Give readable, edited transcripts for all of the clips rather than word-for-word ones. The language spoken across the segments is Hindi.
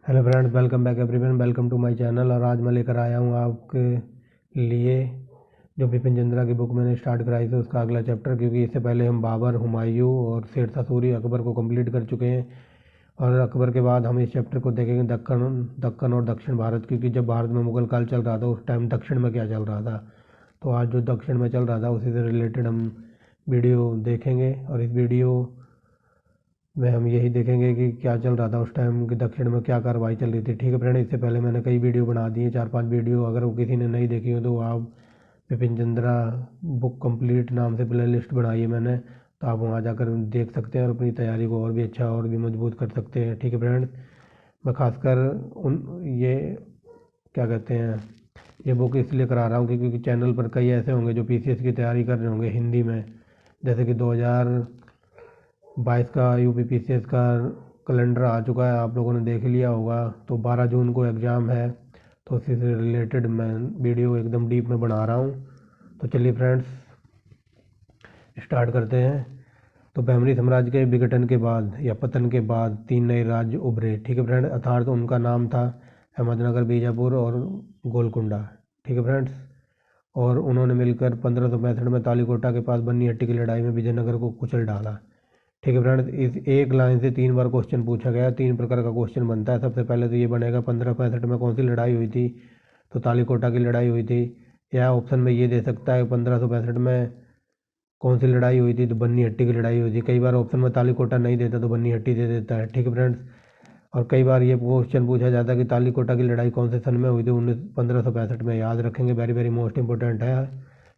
Hello friends, welcome back everyone, welcome to my channel. और आज मैं लेकर आया हूँ आपके लिए जो बिपिन चंद्रा की बुक मैंने स्टार्ट कराई थी उसका अगला चैप्टर, क्योंकि इससे पहले हम बाबर, हुमायूं और शेरशाह सूरी, अकबर को कंप्लीट कर चुके हैं। और अकबर के बाद हम इस चैप्टर को देखेंगे दक्कन और दक्षिण भारत, क्योंकि जब भारत में मुगल काल चल रहा था उस टाइम दक्षिण में क्या चल रहा था। तो आज जो दक्षिण में चल रहा था उसी से रिलेटेड हम वीडियो देखेंगे। और इस वीडियो में हम यही देखेंगे कि क्या चल रहा था उस टाइम कि दक्षिण में क्या कार्रवाई चल रही थी। ठीक है फ्रेंड, इससे पहले मैंने कई वीडियो बना दी है, 4-5 वीडियो। अगर वो किसी ने नहीं देखी हो तो आप बिपिन चंद्रा बुक कंप्लीट नाम से प्ले लिस्ट बनाई है मैंने, तो आप वहाँ जाकर देख सकते हैं और अपनी तैयारी को और भी अच्छा और भी मजबूत कर सकते हैं। ठीक है फ्रेंड, मैं खासकर ये क्या कहते हैं, ये बुक इसलिए करा रहा हूँ क्योंकि चैनल पर कई ऐसे होंगे जो पीसीएस की तैयारी कर रहे होंगे हिंदी में। जैसे कि 2022 का यूपी पीसीएस का कैलेंडर आ चुका है, आप लोगों ने देख लिया होगा। तो 12 जून को एग्ज़ाम है, तो उसी से रिलेटेड मैं वीडियो एकदम डीप में बना रहा हूँ। तो चलिए फ्रेंड्स, स्टार्ट करते हैं। तो बहमनी साम्राज्य के विघटन के बाद या पतन के बाद 3 नए राज्य उभरे। ठीक है फ्रेंड, अर्थात तो उनका नाम था अहमदनगर, बीजापुर और गोलकुंडा। ठीक है फ्रेंड्स, और उन्होंने मिलकर 1565 में तालीकोटा के पास बन्नी की लड़ाई में विजयनगर को कुचल डाला। ठीक है फ्रेंड्स, इस एक लाइन से 3 बार क्वेश्चन पूछा गया। 3 प्रकार का क्वेश्चन बनता है। सबसे पहले तो ये बनेगा 1565 में कौन सी लड़ाई हुई थी, तो तालीकोटा की लड़ाई हुई थी। या ऑप्शन में ये दे सकता है 1565 में कौन सी लड़ाई हुई थी, तो बन्नी हट्टी की लड़ाई हुई थी। कई बार ऑप्शन में तालीकोटा नहीं देता तो बन्नी हट्टी दे देता है। ठीक है फ्रेंड्स, और कई बार ये क्वेश्चन पूछा जाता है कि तालीकोटा की लड़ाई कौन से सन में हुई थी, 1565 में। याद रखेंगे, वेरी वेरी मोस्ट इंपॉर्टेंट है।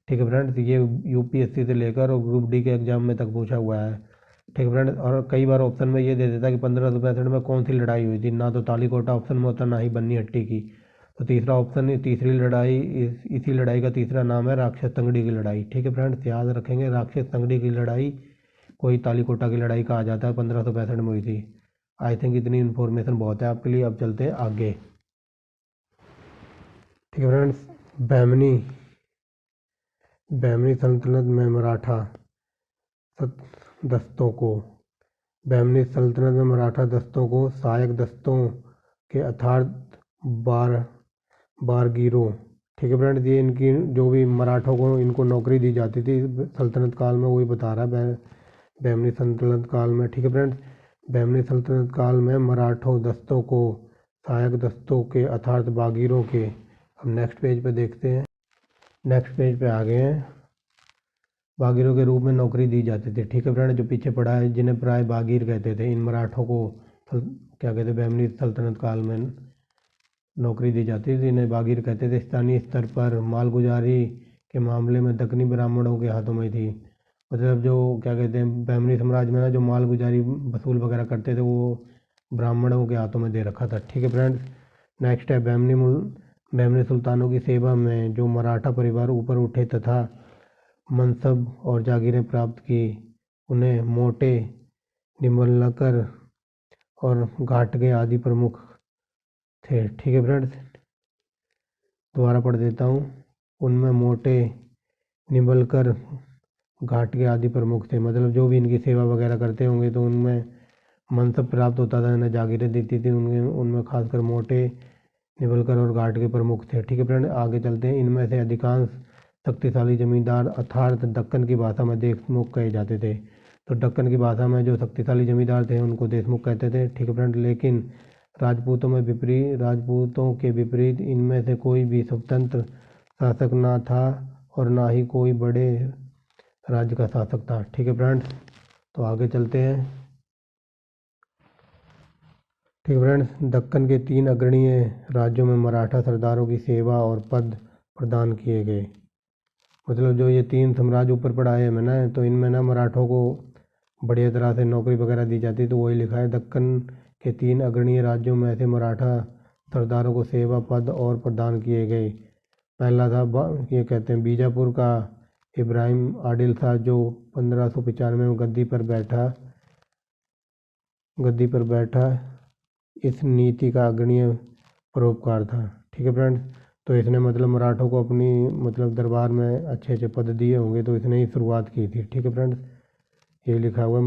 ठीक है फ्रेंड्स, ये यूपीएससी से लेकर और ग्रुप डी के एग्जाम में तक पूछा हुआ है। ठीक है फ्रेंड्स, और कई बार ऑप्शन में ये दे देता है कि 1565 में कौन सी लड़ाई हुई थी, ना तो तालीकोटा ऑप्शन में होता ना ही बन्नी हट्टी की। तो तीसरा ऑप्शन, तीसरी लड़ाई, इसी लड़ाई का तीसरा नाम है राक्षस तंगड़ी की लड़ाई। ठीक है फ्रेंड्स, याद रखेंगे, राक्षस तंगड़ी की लड़ाई कोई तालीकोटा की लड़ाई कहा जाता है, 1565 में हुई थी। आई थिंक इतनी इन्फॉर्मेशन बहुत है आपके लिए। अब चलते हैं आगे। ठीक है फ्रेंड्स, बहमनी बहमनी सल्तनत में मराठा दस्तों को बहमनी सल्तनत में मराठा दस्तों को सहायक दस्तों के अर्थात बारगीरों। ठीक है फ्रेंड्स, ये इनकी जो भी मराठों को इनको नौकरी दी जाती थी सल्तनत काल में, वही बता रहा है बहमनी सल्तनत काल में। ठीक है फ्रेंड्स, बहमनी सल्तनत काल में मराठों दस्तों को सहायक दस्तों के अर्थात बागीरों के, हम नेक्स्ट पेज पे देखते हैं। नेक्स्ट पेज पे आ गए हैं। बागीरों के रूप में नौकरी दी जाती थी। ठीक है फ्रेंड, जो पीछे पड़ा है, जिन्हें प्राय बागीर कहते थे, इन मराठों को क्या कहते, बहमनी सल्तनत काल में नौकरी दी जाती थी, इन्हें बागीर कहते थे। स्थानीय स्तर पर मालगुजारी के मामले में दक्कनी ब्राह्मणों के हाथों में थी। मतलब जो क्या कहते हैं, बहमनी साम्राज्य में ना जो मालगुजारी वसूल वगैरह करते थे वो ब्राह्मणों के हाथों में दे रखा था। ठीक है फ्रेंड्स, नेक्स्ट है बहमनी सुल्तानों की सेवा में जो मराठा परिवार ऊपर उठे तथा मनसब और जागीरें प्राप्त की, उन्हें मोटे, निम्बलकर और घाटगे आदि प्रमुख थे। ठीक है फ्रेंड्स, दोबारा पढ़ देता हूँ। उनमें मोटे, निम्बलकर, घाटगे आदि प्रमुख थे। मतलब जो भी इनकी सेवा वगैरह करते होंगे तो उनमें मनसब प्राप्त होता था, इन्हें जागीरें देती थी, उनमें खासकर मोटे, निम्बलकर और घाटगे प्रमुख थे। ठीक है फ्रेंड, आगे चलते हैं। इनमें से अधिकांश शक्तिशाली जमींदार अर्थात दक्कन की भाषा में देशमुख कहे जाते थे। तो दक्कन की भाषा में जो शक्तिशाली जमींदार थे उनको देशमुख कहते थे। ठीक है फ्रेंड, लेकिन राजपूतों के विपरीत इनमें से कोई भी स्वतंत्र शासक ना था और ना ही कोई बड़े राज्य का शासक था। ठीक है फ्रेंड्स, तो आगे चलते हैं। ठीक है फ्रेंड्स, दक्कन के 3 अग्रणीय राज्यों में मराठा सरदारों की सेवा और पद प्रदान किए गए। मतलब जो ये 3 साम्राज्य ऊपर पढ़ाए हैं मैंने, तो इनमें ना मराठों को बढ़िया तरह से नौकरी वगैरह दी जाती, तो वही लिखा है दक्कन के 3 अग्रणीय राज्यों में से मराठा सरदारों को सेवा, पद और प्रदान किए गए। पहला था ये कहते हैं बीजापुर का इब्राहिम आदिल शाह, जो 1595 में गद्दी पर बैठा इस नीति का अग्रणीय परोपकार था। ठीक है फ्रेंड्स, तो इसने मतलब मराठों को अपनी मतलब दरबार में अच्छे अच्छे पद दिए होंगे, तो इसने ही शुरुआत की थी। ठीक है फ्रेंड्स, ये लिखा हुआ है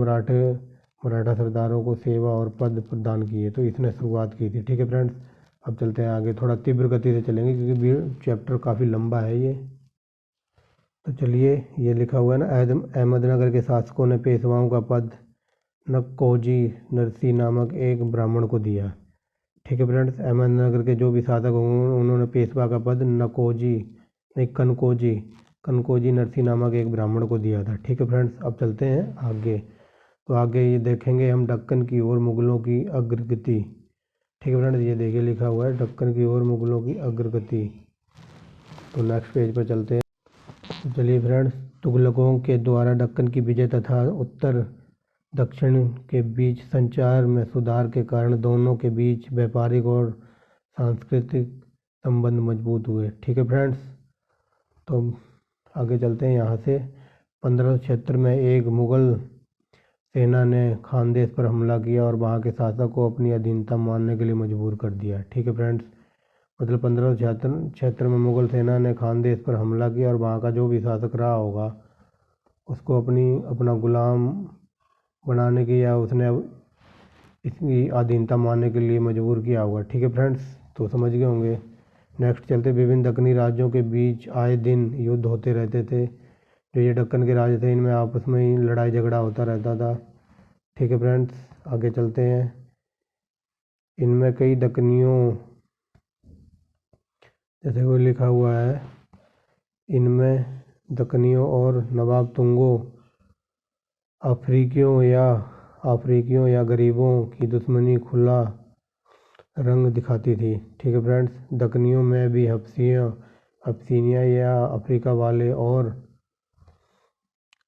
मराठा सरदारों को सेवा और पद प्रदान किए, तो इसने शुरुआत की थी। ठीक है फ्रेंड्स, अब चलते हैं आगे, थोड़ा तीव्र गति से चलेंगे क्योंकि चैप्टर काफ़ी लंबा है ये। तो चलिए, ये लिखा हुआ है ना, अहमदनगर के शासकों ने पेशवाओं का पद नक्कोजी नरसी नामक एक ब्राह्मण को दिया। ठीक है फ्रेंड्स, अहमदनगर के जो भी शासक होंगे उन्होंने पेशवा का पद नकोजी नहीं कनकोजी नरसी नामक एक ब्राह्मण को दिया था। ठीक है फ्रेंड्स, अब चलते हैं आगे। तो आगे ये देखेंगे हम दक्कन की ओर मुगलों की अग्रगति। ठीक है फ्रेंड्स, ये देखिए लिखा हुआ है दक्कन की ओर मुगलों की अग्रगति। तो नेक्स्ट पेज पर चलते हैं। तो चलिए फ्रेंड्स, तुगलकों के द्वारा दक्कन की विजय तथा उत्तर दक्षिण के बीच संचार में सुधार के कारण दोनों के बीच व्यापारिक और सांस्कृतिक संबंध मजबूत हुए। ठीक है फ्रेंड्स, तो आगे चलते हैं यहाँ से। 1576 में एक मुगल सेना ने खानदेश पर हमला किया और वहाँ के शासक को अपनी अधीनता मानने के लिए मजबूर कर दिया। ठीक है फ्रेंड्स, मतलब 1576 में मुगल सेना ने खानदेश पर हमला किया और वहाँ का जो भी शासक रहा होगा उसको अपना गुलाम बनाने की या उसने इसकी अधीनता मानने के लिए मजबूर किया होगा। ठीक है फ्रेंड्स, तो समझ गए होंगे। नेक्स्ट चलते, विभिन्न दक्कनी राज्यों के बीच आए दिन युद्ध होते रहते थे। जो ये दक्कन के राज्य थे इनमें आपस में ही लड़ाई झगड़ा होता रहता था। ठीक है फ्रेंड्स, आगे चलते हैं। इनमें कई दक्कनियों, जैसे वो लिखा हुआ है, इनमें दक्कनियों और नवाब तुंगों अफ्रीकियों या गरीबों की दुश्मनी खुला रंग दिखाती थी। ठीक है फ्रेंड्स, दक्कनियों में भी हब्सिनिया या अफ्रीका वाले और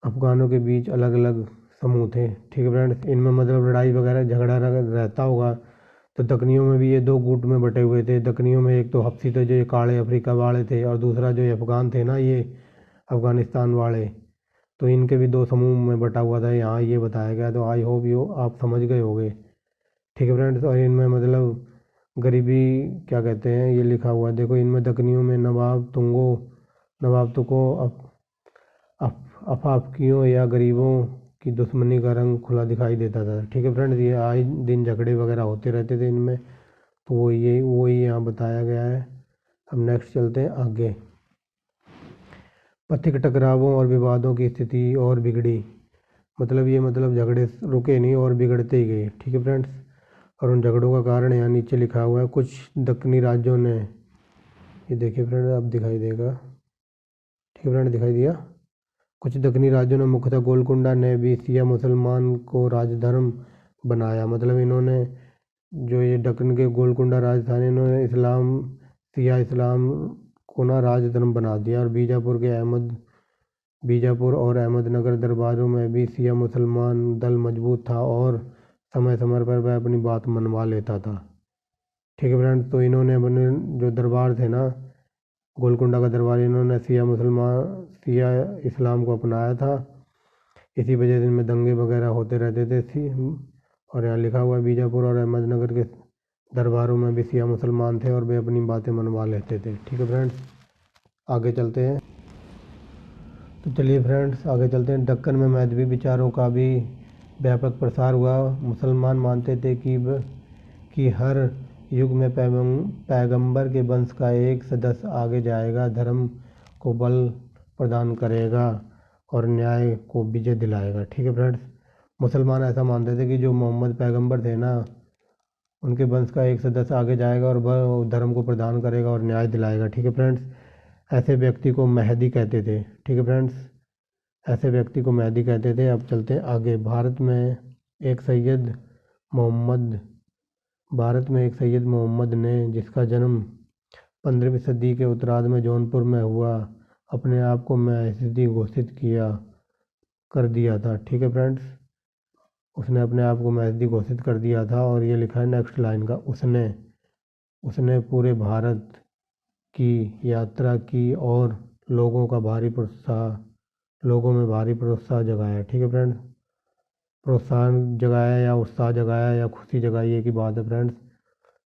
अफगानों के बीच अलग अलग समूह थे। ठीक है फ्रेंड्स, इनमें मतलब लड़ाई वगैरह झगड़ा रहता होगा। तो दक्कनियों में भी ये दो गुट में बटे हुए थे। दक्कनियों में एक तो हब्सी थे जो ये काले अफ्रीका वाले थे, और दूसरा जो ये अफगान थे ना, ये अफगानिस्तान वाले, तो इनके भी दो समूह में बटा हुआ था। यहाँ ये बताया गया, तो आई होप यू आप समझ गए होंगे। ठीक है फ्रेंड्स, और इनमें मतलब गरीबी क्या कहते हैं ये लिखा हुआ है, देखो इनमें दक्कनियों में नवाब तुको अफाकियों या गरीबों की दुश्मनी का रंग खुला दिखाई देता था। ठीक है फ्रेंड्स, ये आए दिन झगड़े वगैरह होते रहते थे इनमें, तो वही यहाँ बताया गया है। अब नेक्स्ट चलते हैं आगे। पथिक टकरावों और विवादों की स्थिति और बिगड़ी, मतलब झगड़े रुके नहीं और बिगड़ते ही गए। ठीक है फ्रेंड्स, और उन झगड़ों का कारण यहाँ नीचे लिखा हुआ है। कुछ दक्कनी राज्यों ने, ये देखिए फ्रेंड्स अब दिखाई देगा। ठीक है फ्रेंड, दिखाई दिया। कुछ दक्कनी राज्यों ने, मुख्यतः गोलकुंडा ने भी शिया मुसलमान को राजधर्म बनाया। मतलब इन्होंने जो ये दक्कन के गोलकुंडा राजधानी, इन्होंने शिया इस्लाम को ना राजधर्म बना दिया। और बीजापुर और अहमदनगर दरबारों में भी शिया मुसलमान दल मजबूत था और समय समय पर वह अपनी बात मनवा लेता था। ठीक है फ्रेंड्स, तो इन्होंने अपने जो दरबार थे ना, गोलकुंडा का दरबार, इन्होंने शिया इस्लाम को अपनाया था। इसी वजह से इनमें दंगे वगैरह होते रहते थे। और यहाँ लिखा हुआ है बीजापुर और अहमदनगर के दरबारों में भी शिया मुसलमान थे और वे अपनी बातें मनवा लेते थे। ठीक है फ्रेंड्स, आगे चलते हैं। तो चलिए फ्रेंड्स आगे चलते हैं। दक्कन में मजहबी विचारों का भी व्यापक प्रसार हुआ। मुसलमान मानते थे कि हर युग में पैगंबर के वंश का एक सदस्य आगे जाएगा, धर्म को बल प्रदान करेगा और न्याय को विजय दिलाएगा। ठीक है फ्रेंड्स, मुसलमान ऐसा मानते थे कि जो मोहम्मद पैगंबर थे ना, उनके वंश का एक सदस्य आगे जाएगा और वह धर्म को प्रदान करेगा और न्याय दिलाएगा। ठीक है फ्रेंड्स, ऐसे व्यक्ति को महदी कहते थे। ठीक है फ्रेंड्स, ऐसे व्यक्ति को महदी कहते थे। अब चलते हैं आगे। भारत में एक सैयद मोहम्मद ने, जिसका जन्म 15वीं सदी के उत्तरार्ध में जौनपुर में हुआ, अपने आप को महदी घोषित कर दिया था। ठीक है फ्रेंड्स, उसने अपने आप को महदी घोषित कर दिया था। और ये लिखा है नेक्स्ट लाइन का, उसने पूरे भारत की यात्रा की और लोगों में भारी प्रोत्साह जगाया। ठीक है फ्रेंड्स, प्रोत्साहन जगाया या उत्साह जगाया या खुशी जगाई, एक ही बात है फ्रेंड्स।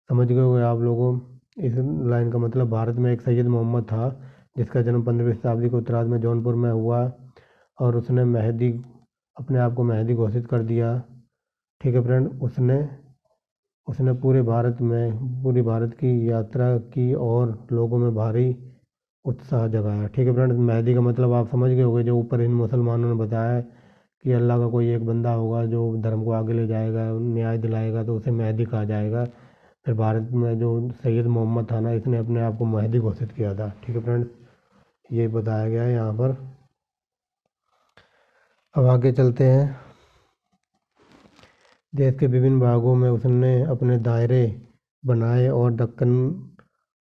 समझ गए होंगे आप लोगों। इस लाइन का मतलब, भारत में एक सैयद मोहम्मद था जिसका जन्म 15वीं शताब्दी के उत्तरार्ध में जौनपुर में हुआ और उसने अपने आप को महदी घोषित कर दिया ठीक है फ्रेंड, उसने उसने पूरे भारत की यात्रा की और लोगों में भारी उत्साह जगाया। ठीक है फ्रेंड, मेहदी का मतलब आप समझ गए होंगे, जो ऊपर इन मुसलमानों ने बताया है कि अल्लाह का कोई एक बंदा होगा जो धर्म को आगे ले जाएगा, न्याय दिलाएगा, तो उसे मेहदी कहा जाएगा। फिर भारत में जो सैयद मोहम्मद था ना, इसने अपने आप को मेहदी घोषित किया था। ठीक है फ्रेंड्स, ये बताया गया है यहाँ पर। अब आगे चलते हैं। देश के विभिन्न भागों में उसने अपने दायरे बनाए और दक्कन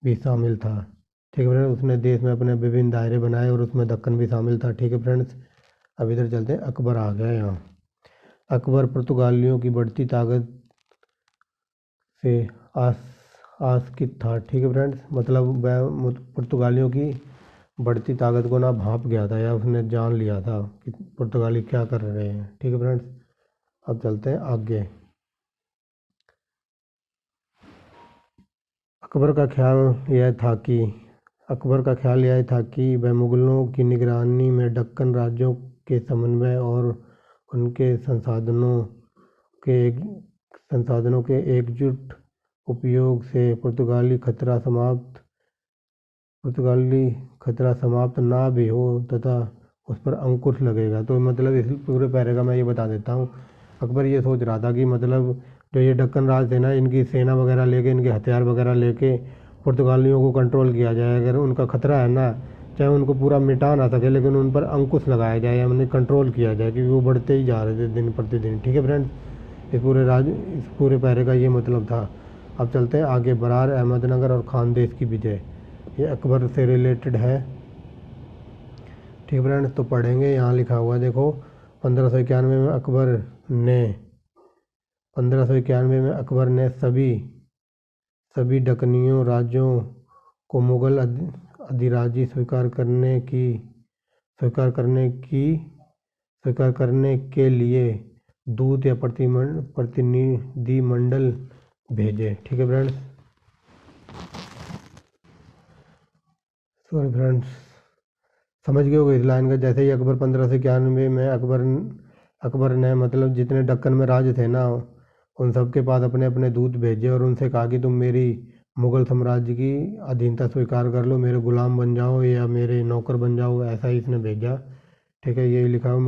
भी शामिल था। ठीक है फ्रेंड्स, उसने देश में अपने विभिन्न दायरे बनाए और उसमें दक्कन भी शामिल था। ठीक है फ्रेंड्स, अब इधर चलते हैं। अकबर आ गया यहाँ। अकबर पुर्तगालियों की बढ़ती ताकत से आस आशंकित था। ठीक है फ्रेंड्स, मतलब वह पुर्तगालियों की बढ़ती ताकत को ना भांप गया था, या उसने जान लिया था कि पुर्तगाली क्या कर रहे हैं। ठीक है फ्रेंड्स, अब चलते हैं आगे। अकबर का ख्याल यह था कि वह मुगलों की निगरानी में दक्कन राज्यों के समन्वय और उनके के एक संसाधनों के एकजुट उपयोग से पुर्तगाली खतरा समाप्त ना भी हो तथा उस पर अंकुश लगेगा। तो मतलब इस पूरे पैरे का मैं ये बता देता हूँ। अकबर ये सोच रहा था कि मतलब जो ये दक्कन राज थे ना, इनकी सेना वगैरह लेके, इनके हथियार वगैरह लेके पुर्तगालियों को कंट्रोल किया जाए। अगर उनका खतरा है ना, चाहे उनको पूरा मिटा ना सके, लेकिन उन पर अंकुश लगाया जाए, या मतलब कंट्रोल किया जाए, क्योंकि वो बढ़ते ही जा रहे थे दिन प्रतिदिन। ठीक है फ्रेंड्स, इस पूरे पैरे का ये मतलब था। अब चलते हैं आगे। बरार अहमदनगर और खानदेश की विजय, ये अकबर से रिलेटेड है। ठीक है फ्रेंड्स, तो पढ़ेंगे। यहाँ लिखा हुआ है, देखो। 1591 में अकबर ने सभी दक्कनी राज्यों को मुगल अधिराज्य स्वीकार करने के लिए दूत या प्रतिनिधिमंडल भेजे। ठीक है फ्रेंड्स, सॉरी फ्रेंड्स, समझ गए होगे इस लाइन का। जैसे ही अकबर 1591 में अकबर ने मतलब जितने दक्कन में राज थे ना, उन सब के पास अपने अपने दूत भेजे और उनसे कहा कि तुम मेरी मुगल साम्राज्य की अधीनता स्वीकार कर लो, मेरे गुलाम बन जाओ या मेरे नौकर बन जाओ, ऐसा ही इसने भेजा। ठीक है, यही लिखा हुआ,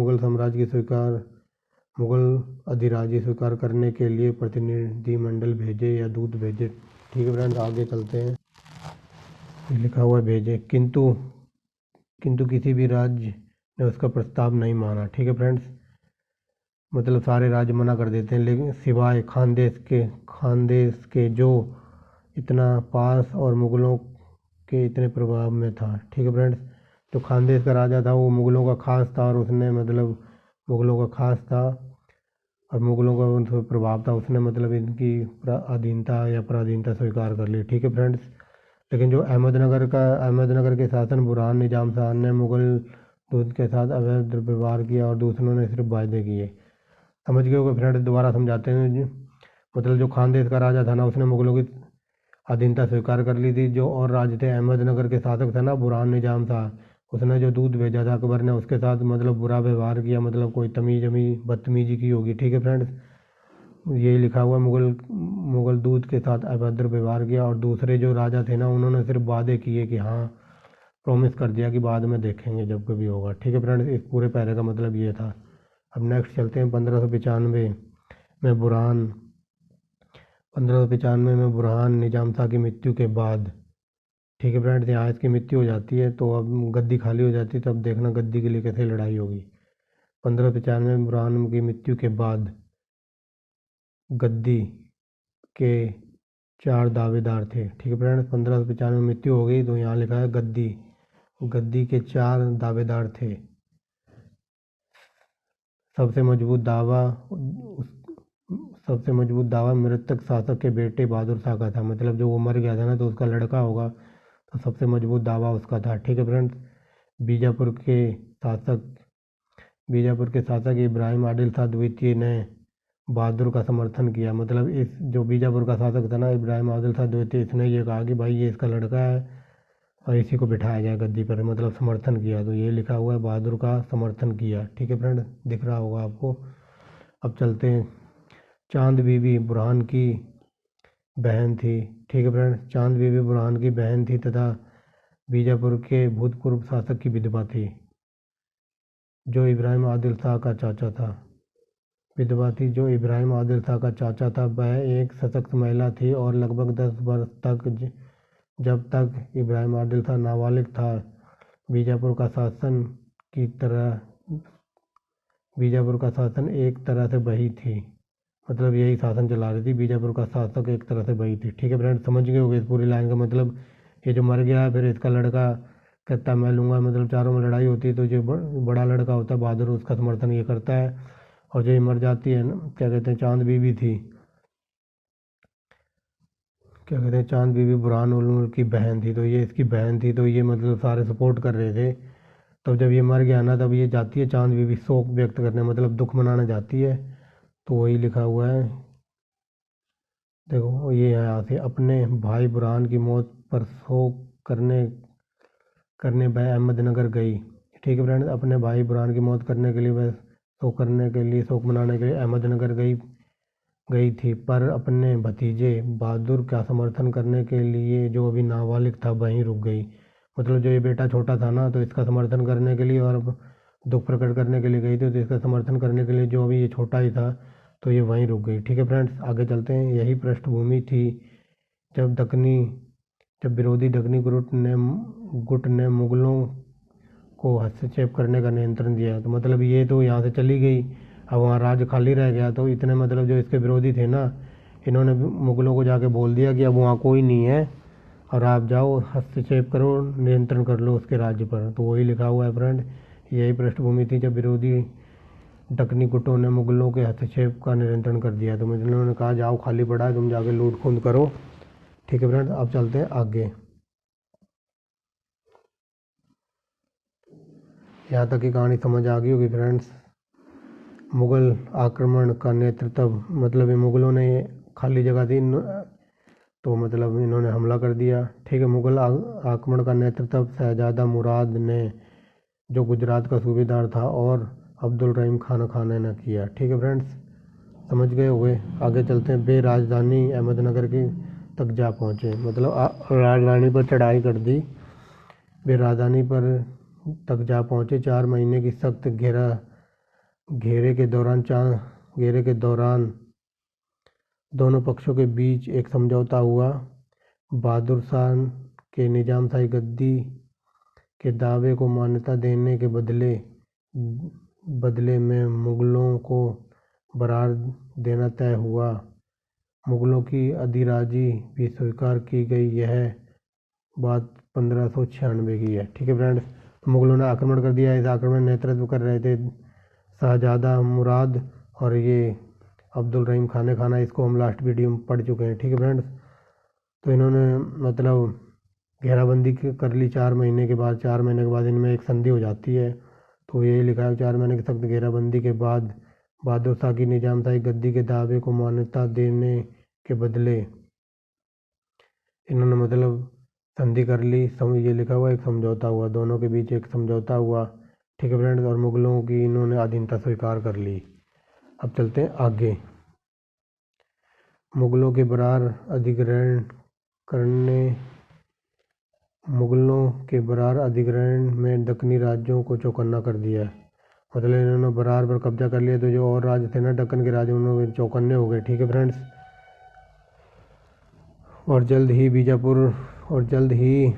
मुगल अधिराज्य स्वीकार करने के लिए प्रतिनिधिमंडल भेजे या दूत भेजे। ठीक है फ्रेंड्स, आगे चलते हैं। ये लिखा हुआ है भेजे, किंतु किसी भी राज्य ने उसका प्रस्ताव नहीं माना। ठीक है फ्रेंड्स, मतलब सारे राज्य मना कर देते हैं, लेकिन सिवाय खानदेश के जो इतना पास और मुगलों के इतने प्रभाव में था। ठीक है फ्रेंड्स, जो खानदेश का राजा था वो मुगलों का खास था, और उसने मतलब मुगलों का खास था और मुगलों का उन पर प्रभाव था, उसने मतलब इनकी अधीनता या पराधीनता स्वीकार कर ली। ठीक है फ्रेंड्स, लेकिन जो अहमदनगर के शासन बुरहान निजाम शाह ने मुगल दूत के साथ अवैध व्यवहार किया और दूसरों ने सिर्फ वायदे किए। समझ गए होगे फ्रेंड्स, दोबारा समझाते हैं जी। मतलब जो खानदेश का राजा था ना, उसने मुगलों की अधीनता स्वीकार कर ली थी। जो और राज थे, अहमदनगर के शासक था ना बुरहान निजाम था, उसने जो दूत भेजा था अकबर ने, उसके साथ मतलब बुरा व्यवहार किया, मतलब कोई बदतमीजी की होगी। ठीक है फ्रेंड्स, यही लिखा हुआ, मुगल दूत के साथ अभद्र व्यवहार किया, और दूसरे जो राजा थे ना, उन्होंने सिर्फ वादे किए कि हाँ, प्रॉमिस कर दिया कि बाद में देखेंगे जब कभी होगा। ठीक है फ्रेंड्स, इस पूरे पैरे का मतलब ये था। अब नेक्स्ट चलते हैं। 1595 में बुरहान निजाम शाह की मृत्यु के बाद। ठीक है फ्रेंड्स, यहाँ इसकी मृत्यु हो जाती है, तो अब गद्दी खाली हो जाती है, तो अब देखना गद्दी के लिए कैसे लड़ाई होगी। 1595 में बुरहान की मृत्यु के बाद गद्दी के 4 दावेदार थे। ठीक है फ्रेंड्स, 1595 में मृत्यु हो गई, तो यहाँ लिखा है गद्दी के 4 दावेदार थे। सबसे मजबूत दावा मृतक शासक के बेटे बहादुर शाह का था। मतलब जो वो मर गया था ना, तो उसका लड़का होगा, तो सबसे मजबूत दावा उसका था। ठीक है फ्रेंड्स, बीजापुर के शासक इब्राहिम आदिल शाह द्वितीय ने बहादुर का समर्थन किया। मतलब इस जो बीजापुर का शासक था ना, इब्राहिम आदिल शाह द्वितीय, इसने ये कहा कि भाई ये इसका लड़का है और इसी को बिठाया जाए गद्दी पर, मतलब समर्थन किया। तो ये लिखा हुआ है, बहादुर का समर्थन किया। ठीक है फ्रेंड, दिख रहा होगा आपको। अब चलते हैं चांद बीबी बुरहान की बहन थी। ठीक है फ्रेंड्स, चांद बीबी बुरहान की बहन थी तथा बीजापुर के भूतपूर्व शासक की विधवा थी, जो इब्राहिम आदिल शाह का चाचा था। विधवा थी जो इब्राहिम आदिल शाह का चाचा था। वह एक सशक्त महिला थी और लगभग 10 वर्ष तक जब तक इब्राहिम आदिल शाह नाबालिग था, बीजापुर का शासन की तरह बीजापुर का शासन एक तरह से वही थी। मतलब यही शासन चला रही थी, बीजापुर का शासक एक तरह से वही थी। ठीक है फ्रेंड्स, समझ गए होगे इस पूरी लाइन का मतलब। ये जो मर गया है फिर इसका लड़का कहता मैं लूँगा, मतलब चारों में लड़ाई होती है तो जो बड़ा लड़का होता है बहादुर, उसका समर्थन ये करता है। और जो ये मर जाती है ना, क्या कहते हैं, चांद बीबी थी, क्या कहते हैं, चांद बीबी बुरहान उल की बहन थी, तो ये इसकी बहन थी, तो ये मतलब सारे सपोर्ट कर रहे थे। तब जब ये मर गया ना, तब ये जाती है चांद बीबी शोक व्यक्त करने, मतलब दुख मनाने जाती है। तो वही लिखा हुआ है, देखो ये है यहाँ से, अपने भाई बुरहान की मौत पर शोक करने करने वह अहमदनगर गई। ठीक है फ्रेंड्स, अपने भाई बुरहान की मौत करने के लिए वह शोक मनाने के लिए अहमदनगर गई गई थी, पर अपने भतीजे बहादुर का समर्थन करने के लिए, जो अभी नाबालिग था, वहीं रुक गई। मतलब जो ये बेटा छोटा था ना, तो इसका समर्थन करने के लिए और दुख प्रकट करने के लिए गई थी, तो इसका समर्थन करने के लिए जो अभी ये छोटा ही था, तो ये वहीं रुक गई। ठीक है फ्रेंड्स, आगे चलते हैं। यही पृष्ठभूमि थी जब दक्कनी जब विरोधी दक्कनी गुट ने मुगलों को हस्तक्षेप करने का नियंत्रण दिया। तो मतलब ये तो यहाँ से चली गई, अब वहाँ राज्य खाली रह गया, तो इतने मतलब जो इसके विरोधी थे ना, इन्होंने मुगलों को जाके बोल दिया कि अब वहाँ कोई नहीं है और आप जाओ हस्तक्षेप करो, नियंत्रण कर लो उसके राज्य पर। तो वही लिखा हुआ है फ्रेंड, यही पृष्ठभूमि थी जब विरोधी दक्कनी गुटों ने मुगलों के हस्तक्षेप का नियंत्रण कर दिया। तो मतलब उन्होंने कहा जाओ खाली पड़ा है, तुम जाके लूट खून करो। ठीक है फ्रेंड, अब चलते हैं आगे। यहाँ तक की कहानी समझ आ गई होगी फ्रेंड्स। मुगल आक्रमण का नेतृत्व, मतलब ये मुगलों ने खाली जगह थी तो मतलब इन्होंने हमला कर दिया। ठीक है, मुगल आक्रमण का नेतृत्व शहजादा मुराद ने, जो गुजरात का सूबेदार था, और अब्दुल रहीम खान ने किया। ठीक है फ्रेंड्स, समझ गए हुए। आगे चलते हैं। वे राजधानी अहमदनगर की तक जा पहुँचे, मतलब राजधानी पर चढ़ाई कर दी। वे राजधानी पर तक जा पहुँचे। 4 महीने की सख्त घेरे के दौरान दोनों पक्षों के बीच एक समझौता हुआ। बहादुर शाह के निजामशाही गद्दी के दावे को मान्यता देने के बदले में मुगलों को बरार देना तय हुआ। मुगलों की अधिराजी भी स्वीकार की गई। यह बात 1596 की है। ठीक है फ्रेंड्स, मुगलों ने आक्रमण कर दिया। इस आक्रमण का नेतृत्व कर रहे थे शहजादा मुराद और ये अब्दुल रहीम खाना, इसको हम लास्ट वीडियो में पढ़ चुके हैं। ठीक है फ्रेंड्स, तो इन्होंने मतलब घेराबंदी कर ली 4 महीने के बाद। 4 महीने के बाद इनमें एक संधि हो जाती है, तो यही लिखा है 4 महीने की सख्त घेराबंदी के बाद बहादुर शाह की निजामशाही गद्दी के दावे को मान्यता देने के बदले इन्होंने मतलब संधि कर ली। ये लिखा हुआ एक समझौता हुआ, दोनों के बीच एक समझौता हुआ। ठीक है फ्रेंड्स, और मुगलों की इन्होंने अधीनता स्वीकार कर ली। अब चलते हैं आगे। मुगलों के बरार अधिग्रहण करने मुगलों के बरार अधिग्रहण में दक्कनी राज्यों को चौकन्ना कर दिया। मतलब इन्होंने बरार पर कब्जा कर लिया, तो जो और राज्य थे ना दक्कन के राज्य, उन्होंने चौकन्ने हो गए। ठीक है फ्रेंड्स, और जल्द ही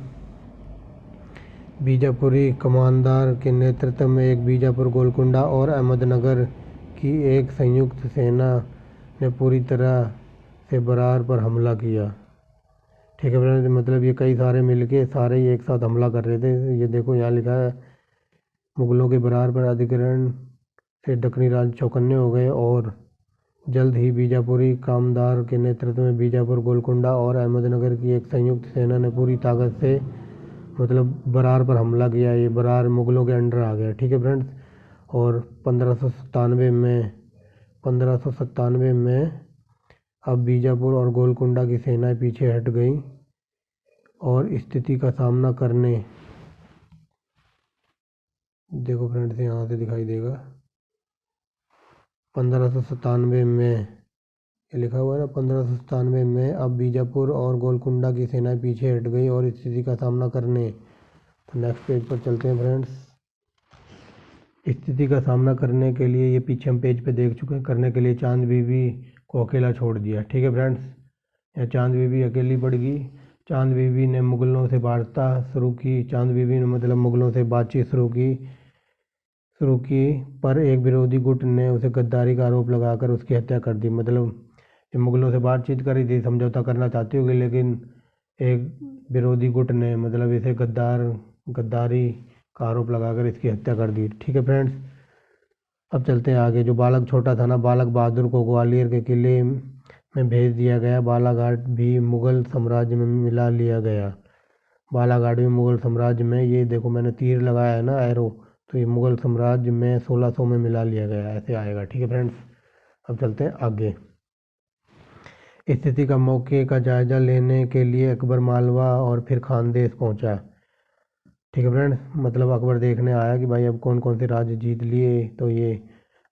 बीजापुरी कमांडर के नेतृत्व में एक बीजापुर, गोलकुंडा और अहमदनगर की एक संयुक्त सेना ने पूरी तरह से बरार पर हमला किया। ठीक है फ्रेंड्स, मतलब ये कई सारे मिलके सारे ही एक साथ हमला कर रहे थे। ये देखो यहाँ लिखा है, मुगलों के बरार पर अधिग्रहण से दक्कनी राज्य चौकन्ने हो गए और जल्द ही बीजापुरी कामदार के नेतृत्व में बीजापुर, गोलकुंडा और अहमदनगर की एक संयुक्त सेना ने पूरी ताकत से मतलब बरार पर हमला किया। ये बरार मुगलों के अंडर आ गया। ठीक है फ्रेंड्स, और 1597 में अब बीजापुर और गोलकुंडा की सेनाएं पीछे हट गईं और स्थिति का सामना करने, देखो फ्रेंड्स यहाँ से दिखाई देगा, 1597 में ये लिखा हुआ है ना 1597 में। अब बीजापुर और गोलकुंडा की सेनाएं पीछे हट गई और स्थिति का सामना करने, तो नेक्स्ट पेज पर चलते हैं फ्रेंड्स। स्थिति का सामना करने के लिए, ये पीछे हम पेज पे देख चुके हैं, करने के लिए चांद बीबी को अकेला छोड़ दिया। ठीक है फ्रेंड्स, यहाँ चांद बीबी अकेली पड़ गई। चांद बीबी ने मुगलों से वार्ता शुरू की। चांद बीबी ने मतलब मुगलों से बातचीत शुरू की पर एक विरोधी गुट ने उसे गद्दारी का आरोप लगाकर उसकी हत्या कर दी। मतलब ये मुगलों से बातचीत करी थी, समझौता करना चाहती होगी, लेकिन एक विरोधी गुट ने मतलब इसे गद्दारी का आरोप लगाकर इसकी हत्या कर दी। ठीक है फ्रेंड्स, अब चलते हैं आगे। जो बालक छोटा था ना, बालक बहादुर को ग्वालियर के किले में भेज दिया गया। बालाघाट भी मुगल साम्राज्य में मिला लिया गया। बालाघाट भी मुगल साम्राज्य में, ये देखो मैंने तीर लगाया है ना एरो, तो ये मुगल साम्राज्य में 1600 में मिला लिया गया, ऐसे आएगा। ठीक है फ्रेंड्स, अब चलते हैं आगे। स्थिति का मौके का जायजा लेने के लिए अकबर मालवा और फिर खानदेश पहुंचा। ठीक है फ्रेंड्स, मतलब अकबर देखने आया कि भाई अब कौन कौन से राज्य जीत लिए, तो ये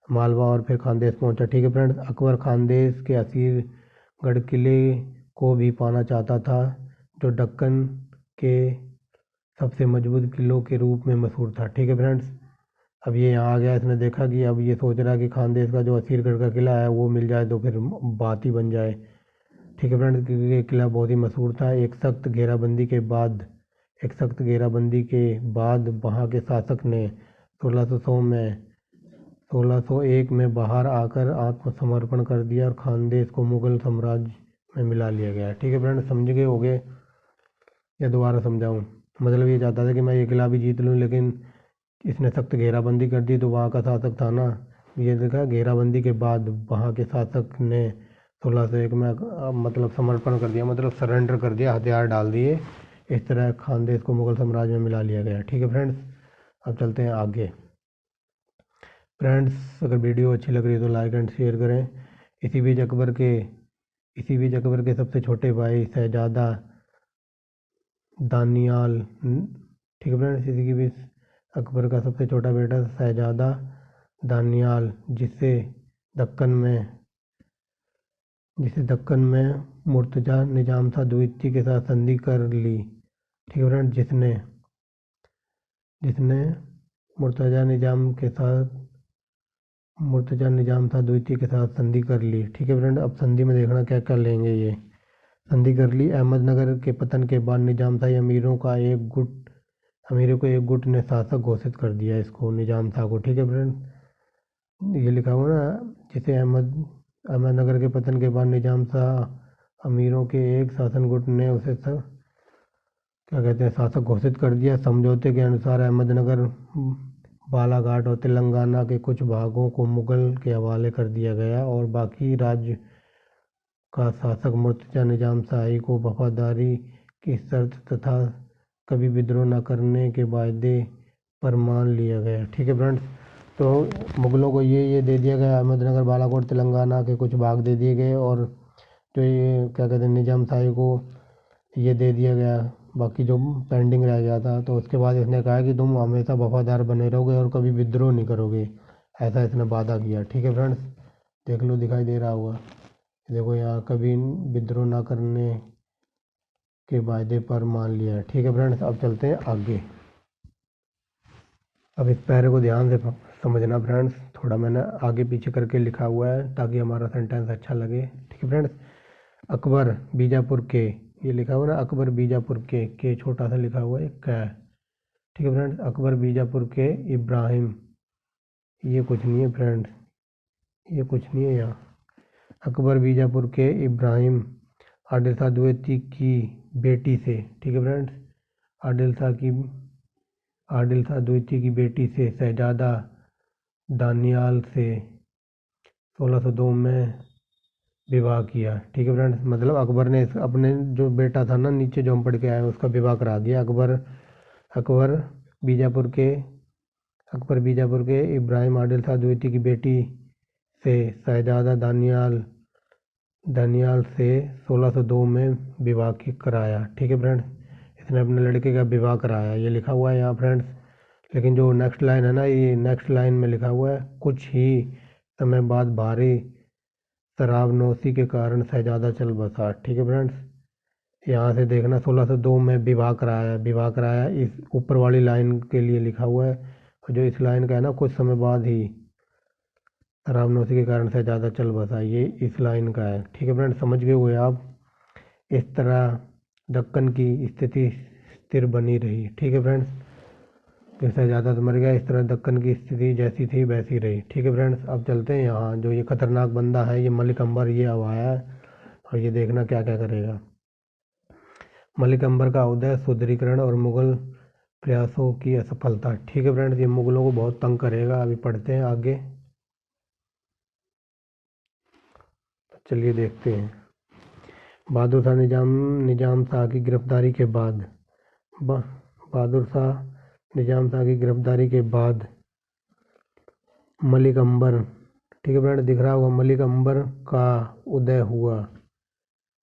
मालवा और फिर खानदेश पहुंचा। ठीक है फ्रेंड्स, अकबर खानदेश के असीरगढ़ किले को भी पाना चाहता था, जो दक्कन के सबसे मजबूत किलों के रूप में मशहूर था। ठीक है फ्रेंड्स, अब ये यहाँ आ गया, इसने देखा कि अब ये सोच रहा है कि खानदेश का जो असीरगढ़ का किला है वो मिल जाए तो फिर बात ही बन जाए। ठीक है फ्रेंड्स, क्योंकि ये किला बहुत ही मशहूर था। एक सख्त घेराबंदी के बाद वहाँ के शासक ने 1601 में बाहर आकर आत्मसमर्पण कर दिया और खानदेश को मुगल साम्राज्य में मिला लिया गया। ठीक है फ्रेंड्स, समझ गए होगे या दोबारा समझाऊं? मतलब ये चाहता था कि मैं ये किला भी जीत लूँ, लेकिन इसने सख्त घेराबंदी कर दी, तो वहाँ का शासक था ना, ये देखा घेराबंदी के बाद वहाँ के शासक ने 1601 में मतलब समर्पण कर दिया, मतलब सरेंडर कर दिया, हथियार डाल दिए। इस तरह खानदेश को मुगल साम्राज्य में मिला लिया गया। ठीक है फ्रेंड्स, अब चलते हैं आगे। फ्रेंड्स, अगर वीडियो अच्छी लग रही है तो लाइक एंड शेयर करें। इसी बीच अकबर के सबसे छोटे भाई शहजादा दानियाल, ठीक है फ्रेंड्स, इसी के बीच अकबर का सबसे छोटा बेटा शहजादा दानियाल, जिसे दक्कन में मुर्तजा निजाम शाह द्वितीय के साथ संधि कर ली। ठीक है फ्रेंड्स, जिसने मुर्तजा निजाम शाह द्वितीय के साथ संधि कर ली। ठीक है फ्रेंड, अब संधि में देखना क्या क्या लेंगे। ये संधि कर ली। अहमदनगर के पतन के बाद निजामशाही अमीरों को एक गुट ने शासक घोषित कर दिया, इसको निजाम शाह को। ठीक है फ्रेंड, ये लिखा हुआ ना, जिसे अहमदनगर के पतन के बाद निजाम शाह अमीरों के एक शासन गुट ने उसे क्या कहते हैं शासक घोषित कर दिया। समझौते के अनुसार अहमदनगर, बालाघाट और तेलंगाना के कुछ भागों को मुगल के हवाले कर दिया गया और बाकी राज्य का शासक मुर्तजा निजाम शाही को वफादारी की शर्त तथा कभी विद्रोह न करने के वायदे पर मान लिया गया। ठीक है फ्रेंड्स, तो मुगलों को ये दे दिया गया, अहमदनगर, बालाकोट, तेलंगाना के कुछ भाग दे दिए गए, और जो ये क्या कहते हैं निजाम शाही को ये दे दिया गया, बाकी जो पेंडिंग रह गया था। तो उसके बाद इसने कहा कि तुम हमेशा वफादार बने रहोगे और कभी विद्रोह नहीं करोगे, ऐसा इसने वादा किया। ठीक है फ्रेंड्स, देख लो, दिखाई दे रहा होगा, देखो यहाँ कभी विद्रोह ना करने के वायदे पर मान लिया। ठीक है फ्रेंड्स, अब चलते हैं आगे। अब इस पैरे को ध्यान से समझना फ्रेंड्स, थोड़ा मैंने आगे पीछे करके लिखा हुआ है ताकि हमारा सेंटेंस अच्छा लगे। ठीक है फ्रेंड्स, अकबर बीजापुर के, ये लिखा हुआ ना अकबर बीजापुर के छोटा सा लिखा हुआ है कै। ठीक है फ्रेंड्स, अकबर बीजापुर के इब्राहिम, ये कुछ नहीं है फ्रेंड्स, ये कुछ नहीं है यहाँ। अकबर बीजापुर के इब्राहिम आदिल शाह द्वितीय की बेटी से, ठीक है फ्रेंड्स, आदिल शाह द्वितीय की बेटी से शहजादा दानियाल से 1602 में विवाह किया। ठीक है फ्रेंड्स, मतलब अकबर ने अपने जो बेटा था ना नीचे जो हम पढ़ के आए उसका विवाह करा दिया। अकबर बीजापुर के इब्राहिम आदिल शाह द्वितीय की बेटी से शहजादा दानियाल से 1602 में विवाह कराया। ठीक है फ्रेंड्स, इसने अपने लड़के का विवाह कराया, ये लिखा हुआ है यहाँ फ्रेंड्स। लेकिन जो नेक्स्ट लाइन है ना, ये नेक्स्ट लाइन में लिखा हुआ है, कुछ ही समय बाद भारी शराबनोशी के कारण शहजादा चल बसा। ठीक है फ्रेंड्स, यहाँ से देखना 1602 में विवाह कराया इस ऊपर वाली लाइन के लिए लिखा हुआ है, और जो इस लाइन का है ना, कुछ समय बाद ही शराबनोशी के कारण शहजादा चल बसा, ये इस लाइन का है। ठीक है फ्रेंड्स, समझ गए हुए आप। इस तरह दक्कन की स्थिति स्थिर बनी रही। ठीक है फ्रेंड्स, फिर शहजादा तो मर गया, इस तरह दक्कन की स्थिति जैसी थी वैसी रही। ठीक है फ्रेंड्स, अब चलते हैं यहाँ। जो ये खतरनाक बंदा है, ये मलिक अंबर, ये अब आया है, और ये देखना क्या क्या करेगा। मलिक अंबर का उदय, सुदृढ़ीकरण और मुगल प्रयासों की असफलता। ठीक है फ्रेंड्स, ये मुगलों को बहुत तंग करेगा। अभी पढ़ते हैं आगे, तो चलिए देखते हैं। बहादुर शाह निजाम शाह की गिरफ्तारी के बाद बहादुर शाह निजाम शाह की गिरफ्तारी के बाद मलिक अंबर, ठीक है फ्रेंड, दिख रहा होगा, मलिक अंबर का उदय हुआ।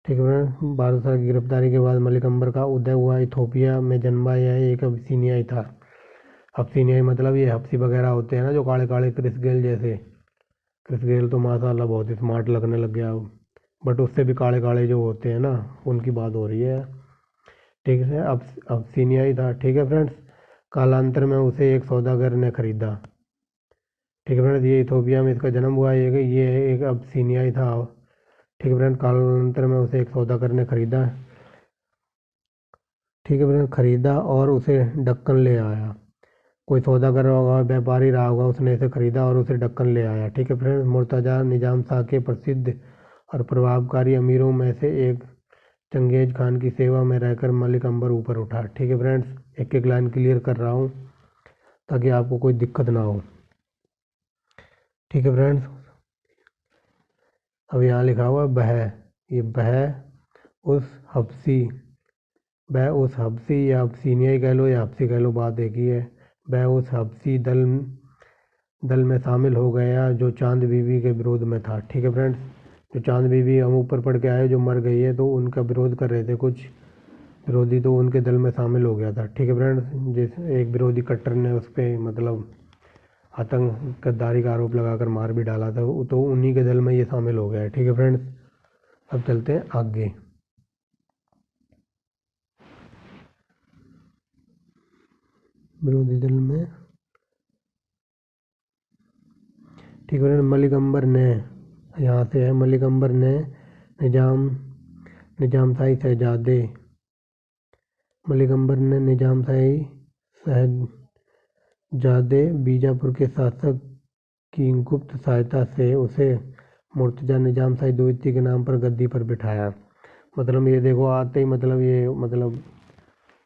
ठीक है फ्रेंड, बहादुर शाह की गिरफ्तारी के बाद मलिक अंबर का उदय हुआ। इथोपिया में जन्मा यह एक अबिसिनियाई था। अबिसिनियाई मतलब ये हब्सी वगैरह होते हैं ना, जो काले काले, क्रिस गेल जैसे। क्रिस गेल तो माशाल्लाह बहुत ही स्मार्ट लगने लग गया अब, बट उससे भी काले काले जो होते हैं ना, उनकी बात हो रही है। ठीक है, अब अबिसिनियाई था। ठीक है फ्रेंड्स, कालांतर में उसे एक सौदागर ने खरीदा। ठीक है फ्रेंड्स, ये इथोपिया में इसका जन्म हुआ। ये एक अबिसिनियाई था। ठीक है फ्रेंड, कालांतर में उसे एक सौदागर ने खरीदा। ठीक है फ्रेंड, खरीदा और उसे दक्कन ले आया। कोई सौदागर होगा, व्यापारी रहा होगा, उसने इसे खरीदा और उसे दक्कन ले आया। ठीक है फ्रेंड, मुर्तजा निजाम शाह के प्रसिद्ध और प्रभावकारी अमीरों में से एक चंगेज खान की सेवा में रहकर मलिक अंबर ऊपर उठा। ठीक है फ्रेंड्स, एक एक लाइन क्लियर कर रहा हूँ ताकि आपको कोई दिक्कत ना हो। ठीक है फ्रेंड्स, अब यहाँ लिखा हुआ बह, ये बह उस हबसी या अबसीनियाई कह लो या हबसी कह लो, बात एक ही है। वह उस हबसी दल में शामिल हो गया जो चांद बीबी के विरोध में था। ठीक है फ्रेंड्स, जो चांद बीबी हम ऊपर पढ़ के आए, जो मर गई है, तो उनका विरोध कर रहे थे कुछ विरोधी, तो उनके दल में शामिल हो गया था। ठीक है फ्रेंड्स, जिस एक विरोधी कट्टर ने उस पर मतलब आतंक गद्दारी का आरोप लगाकर मार भी डाला था, तो उन्हीं के दल में ये शामिल हो गया है। ठीक है फ्रेंड्स, अब चलते हैं आगे। विरोधी दल में, ठीक है, मलिक अंबर ने, यहाँ से है, मलिक अंबर ने निजामशाही शहजादे मलिक अंबर ने निजामशाही शहजादे बीजापुर के शासक की गुप्त सहायता से उसे मुर्तजा निजामशाही द्वितीय के नाम पर गद्दी पर बिठाया। मतलब ये देखो, आते ही मतलब ये मतलब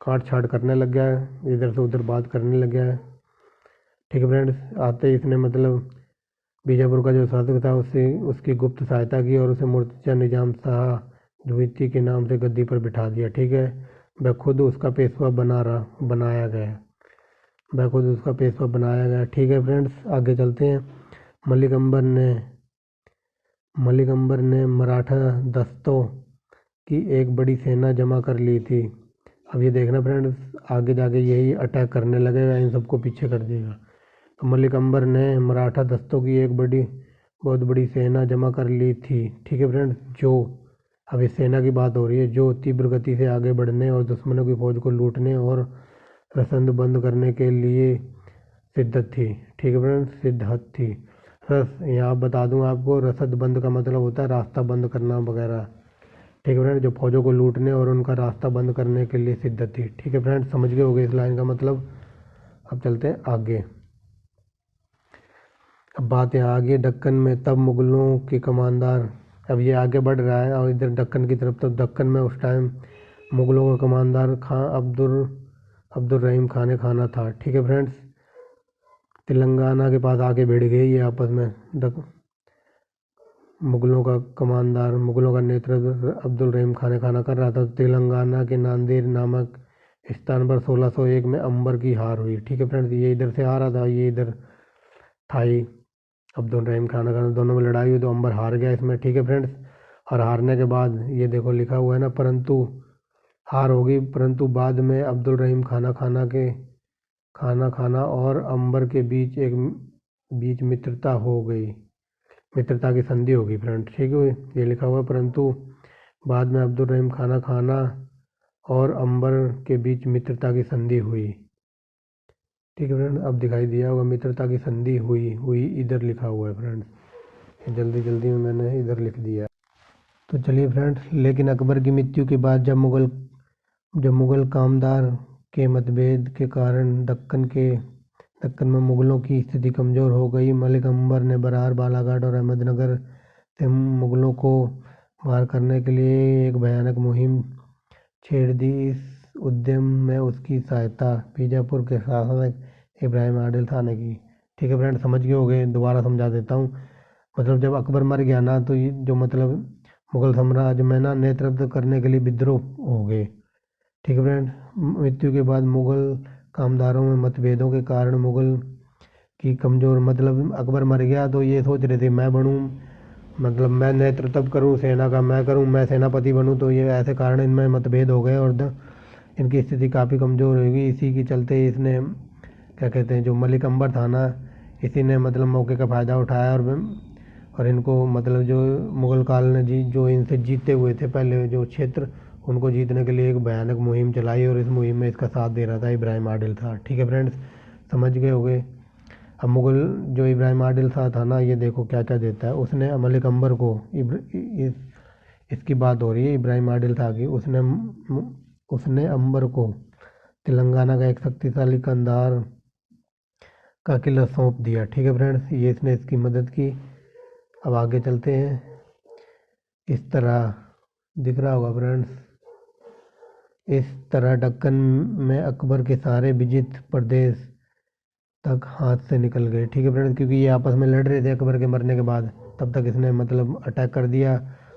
काट छाट करने लग गया है, इधर से उधर बात करने लग गया है। ठीक है फ्रेंड्स, आते ही इसने मतलब बीजापुर का जो शासक था उसकी गुप्त सहायता की और उसे मुर्तजा निजाम शाह द्वितीय के नाम से गद्दी पर बिठा दिया। ठीक है, वह खुद उसका पेशवा बनाया गया। ठीक है फ्रेंड्स, आगे चलते हैं। मलिक अंबर ने मराठा दस्तों की एक बड़ी सेना जमा कर ली थी। अब ये देखना फ्रेंड्स, आगे जाके यही अटैक करने लगेगा, इन सबको पीछे कर देगा। तो मलिक अंबर ने मराठा दस्तों की एक बहुत बड़ी सेना जमा कर ली थी। ठीक है फ्रेंड्स, जो अब इस सेना की बात हो रही है, जो तीव्र गति से आगे बढ़ने और दुश्मनों की फौज को लूटने और रसद बंद करने के लिए सिद्धत थी। ठीक है फ्रेंड्स, सिद्धत थी। यहाँ बता दूं आपको, रसद बंद का मतलब होता है रास्ता बंद करना वगैरह। ठीक है फ्रेंड, जो फौजों को लूटने और उनका रास्ता बंद करने के लिए सिद्धत थी। ठीक है फ्रेंड, समझ गए होंगे इस लाइन का मतलब। अब चलते हैं आगे। अब बात यहाँ आगे दक्कन में, तब मुगलों के कमांडर, अब ये आगे बढ़ रहा है और इधर दक्कन की तरफ। तो दक्कन में उस टाइम मुगलों का कमांडर खां अब्दुल रहीम खाना था। ठीक है फ्रेंड्स, तेलंगाना के पास आके भिड़ गई ये आपस में। मुगलों का नेतृत्व अब्दुल रहीम खाना कर रहा था। तेलंगाना के नांदेड़ नामक स्थान पर 1601 में अंबर की हार हुई। ठीक है फ्रेंड्स, ये इधर से आ रहा था, ये इधर था ही। अब्दुल रहीम खाना दोनों में लड़ाई हुई तो अंबर हार गया इसमें। ठीक है फ्रेंड्स, और हारने के बाद ये देखो लिखा हुआ है ना, परंतु हार होगी, परंतु बाद में अब्दुल रहीम खाना और अंबर के बीच मित्रता हो गई। मित्रता की संधि होगी फ्रेंड, ठीक है ये लिखा हुआ है। परंतु बाद में अब्दुल रहीम खाना और अंबर के बीच मित्रता की संधि हुई। ठीक है फ्रेंड, अब दिखाई दिया होगा मित्रता की संधि हुई इधर लिखा हुआ है फ्रेंड्स, जल्दी जल्दी में मैंने इधर लिख दिया। तो चलिए फ्रेंड्स, लेकिन अकबर की मृत्यु के बाद जब मुगल कामदार के मतभेद के कारण दक्कन में मुगलों की स्थिति कमज़ोर हो गई, मलिक अंबर ने बरार, बालाघाट और अहमदनगर से मुगलों को मार करने के लिए एक भयानक मुहिम छेड़ दी। इस उद्यम में उसकी सहायता बीजापुर के शासक इब्राहिम आदिल खान ने की। ठीक है फ्रेंड, समझ गए होंगे, दोबारा समझा देता हूँ। मतलब जब अकबर मर गया ना, तो ये जो मतलब मुगल साम्राज्य में ना नेतृत्व करने के लिए विद्रोह हो गए। ठीक है फ्रेंड, मृत्यु के बाद मुगल कामदारों में मतभेदों के कारण मुगल की कमज़ोर, मतलब अकबर मर गया तो ये सोच रहे थे मैं बनूँ, मतलब मैं नेतृत्व करूँ सेना का, मैं सेनापति बनूँ, तो ये ऐसे कारण इनमें मतभेद हो गए और इनकी स्थिति काफ़ी कमज़ोर हो गई। इसी के चलते इसने क्या कहते हैं, जो मलिक अंबर था ना, इसी ने मतलब मौके का फ़ायदा उठाया और इनको मतलब जो मुग़ल काल ने जो इनसे जीते हुए थे पहले जो क्षेत्र, उनको जीतने के लिए एक भयानक मुहिम चलाई और इस मुहिम में इसका साथ दे रहा था इब्राहिम आदिल था। ठीक है फ्रेंड्स, समझ गए होंगे। अब मुग़ल जो इब्राहिम आदिल शाह था ना, ये देखो क्या क्या देता है। उसने मलिक अंबर को इसकी बात हो रही है इब्राहिम आदिल शाह की, उसने अंबर को तेलंगाना का एक शक्तिशाली कंधार का किला सौंप दिया। ठीक है फ्रेंड्स, ये इसने इसकी मदद की। अब आगे चलते हैं। इस तरह दिख रहा होगा फ्रेंड्स, इस तरह दक्कन में अकबर के सारे विजित प्रदेश तक हाथ से निकल गए। ठीक है फ्रेंड्स, क्योंकि ये आपस में लड़ रहे थे अकबर के मरने के बाद, तब तक इसने मतलब अटैक कर दिया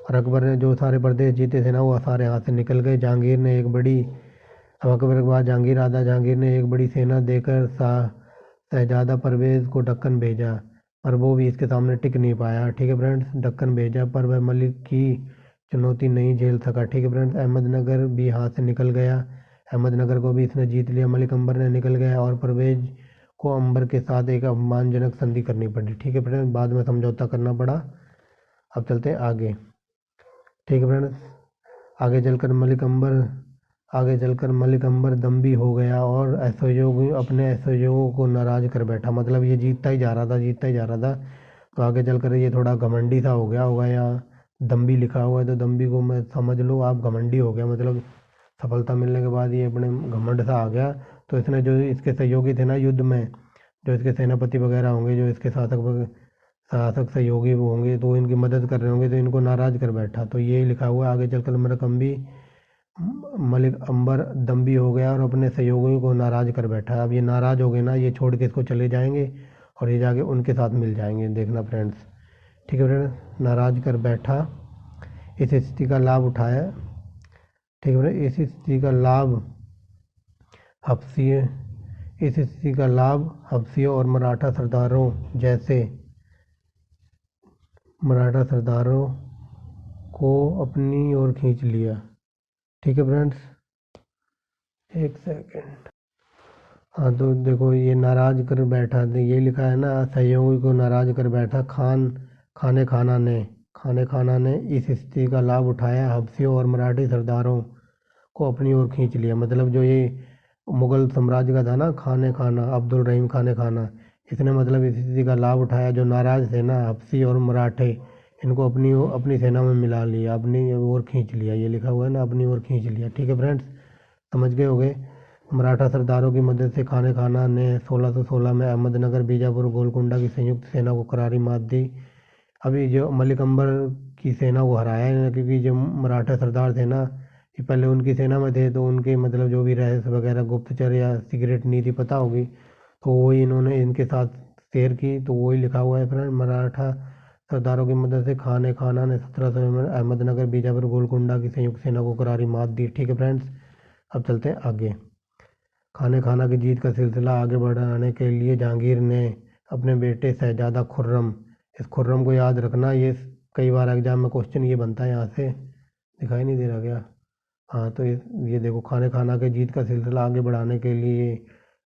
और अकबर ने जो सारे प्रदेश जीते थे ना, वो सारे हाथ से निकल गए। जहांगीर ने एक बड़ी अब अकबर के बाद जहांगीर ने एक बड़ी सेना देकर शहजादा परवेज़ को दक्कन भेजा, पर वो भी इसके सामने टिक नहीं पाया। ठीक है फ्रेंड्स, दक्कन भेजा पर वह मलिक की चुनौती नहीं झेल सका। ठीक है फ्रेंड्स, अहमदनगर भी हाथ से निकल गया, अहमदनगर को भी इसने जीत लिया। मलिक अंबर ने निकल गया और परवेज को अंबर के साथ एक अपमानजनक संधि करनी पड़ी। ठीक है फ्रेंड्स, बाद में समझौता करना पड़ा। अब चलते हैं आगे। ठीक है फ्रेंड्स, आगे चलकर मलिक अंबर दम्भी हो गया और अपने असहयोगों को नाराज कर बैठा। मतलब ये जीतता ही जा रहा था। तो आगे चलकर ये थोड़ा घमंडी सा हो गया होगा, यहाँ दम्भी लिखा हुआ है तो दम्भी को मैं समझ लो आप घमंडी हो गया, मतलब सफलता मिलने के बाद ये अपने घमंड सा आ गया। तो इसने जो इसके सहयोगी थे ना युद्ध में, जो इसके सेनापति वगैरह होंगे, जो इसके शासक सहयोगी वो होंगे, तो इनकी मदद कर रहे होंगे, तो इनको नाराज कर बैठा। तो यही लिखा हुआ है आगे चलकर मलिक अंबर दम्भी हो गया और अपने सहयोगियों को नाराज कर बैठा। अब ये नाराज हो गए ना, ये छोड़ के इसको चले जाएंगे और ये जाके उनके साथ मिल जाएंगे, देखना फ्रेंड्स। ठीक है फ्रेंड्स, नाराज कर बैठा, इस स्थिति का लाभ उठाया। ठीक है फ्रेंड्स, इस स्थिति का लाभ हफ्सियों और मराठा सरदारों को अपनी ओर खींच लिया। ठीक है फ्रेंड्स, एक सेकेंड। हाँ तो देखो ये नाराज कर बैठा, ये लिखा है ना, सहयोगी को नाराज कर बैठा। खाने खाना ने इस स्थिति का लाभ उठाया, हफ्सियों और मराठी सरदारों को अपनी ओर खींच लिया। मतलब जो ये मुगल साम्राज्य का था ना खाना, अब्दुल रहीम खाना, इसने मतलब इस स्थिति का लाभ उठाया। जो नाराज थे ना हफ्सी और मराठे, इनको अपनी सेना में मिला लिया, अपनी ओर खींच लिया। ये लिखा हुआ है ना, अपनी ओर खींच लिया। ठीक है फ्रेंड्स, समझ गए होंगे। मराठा सरदारों की मदद से खाना ने 1616 में अहमदनगर, बीजापुर, गोलकुंडा की संयुक्त सेना को करारी मात दी। अभी जो मलिक अंबर की सेना को हराया है, क्योंकि जो मराठा सरदार थे ना, ये पहले उनकी सेना में थे, तो उनके मतलब जो भी रहस्य वगैरह गुप्तचर या सीक्रेट नीति पता होगी, तो वही इन्होंने इनके साथ शेयर की। तो वही लिखा हुआ है फ्रेंड, मराठा सरदारों की मदद से खाना ने 1700 में अहमदनगर, बीजापुर, गोलकुंडा की संयुक्त सेना को करारी मात दी। ठीक है फ्रेंड्स, अब चलते हैं आगे। खाना की जीत का सिलसिला आगे बढ़ाने के लिए जहांगीर ने अपने बेटे शहजादा खुर्रम, इस खुर्रम को याद रखना, ये कई बार एग्जाम में क्वेश्चन ये बनता है। यहाँ से दिखाई नहीं दे रहा क्या? हाँ तो ये देखो, खाना के जीत का सिलसिला आगे बढ़ाने के लिए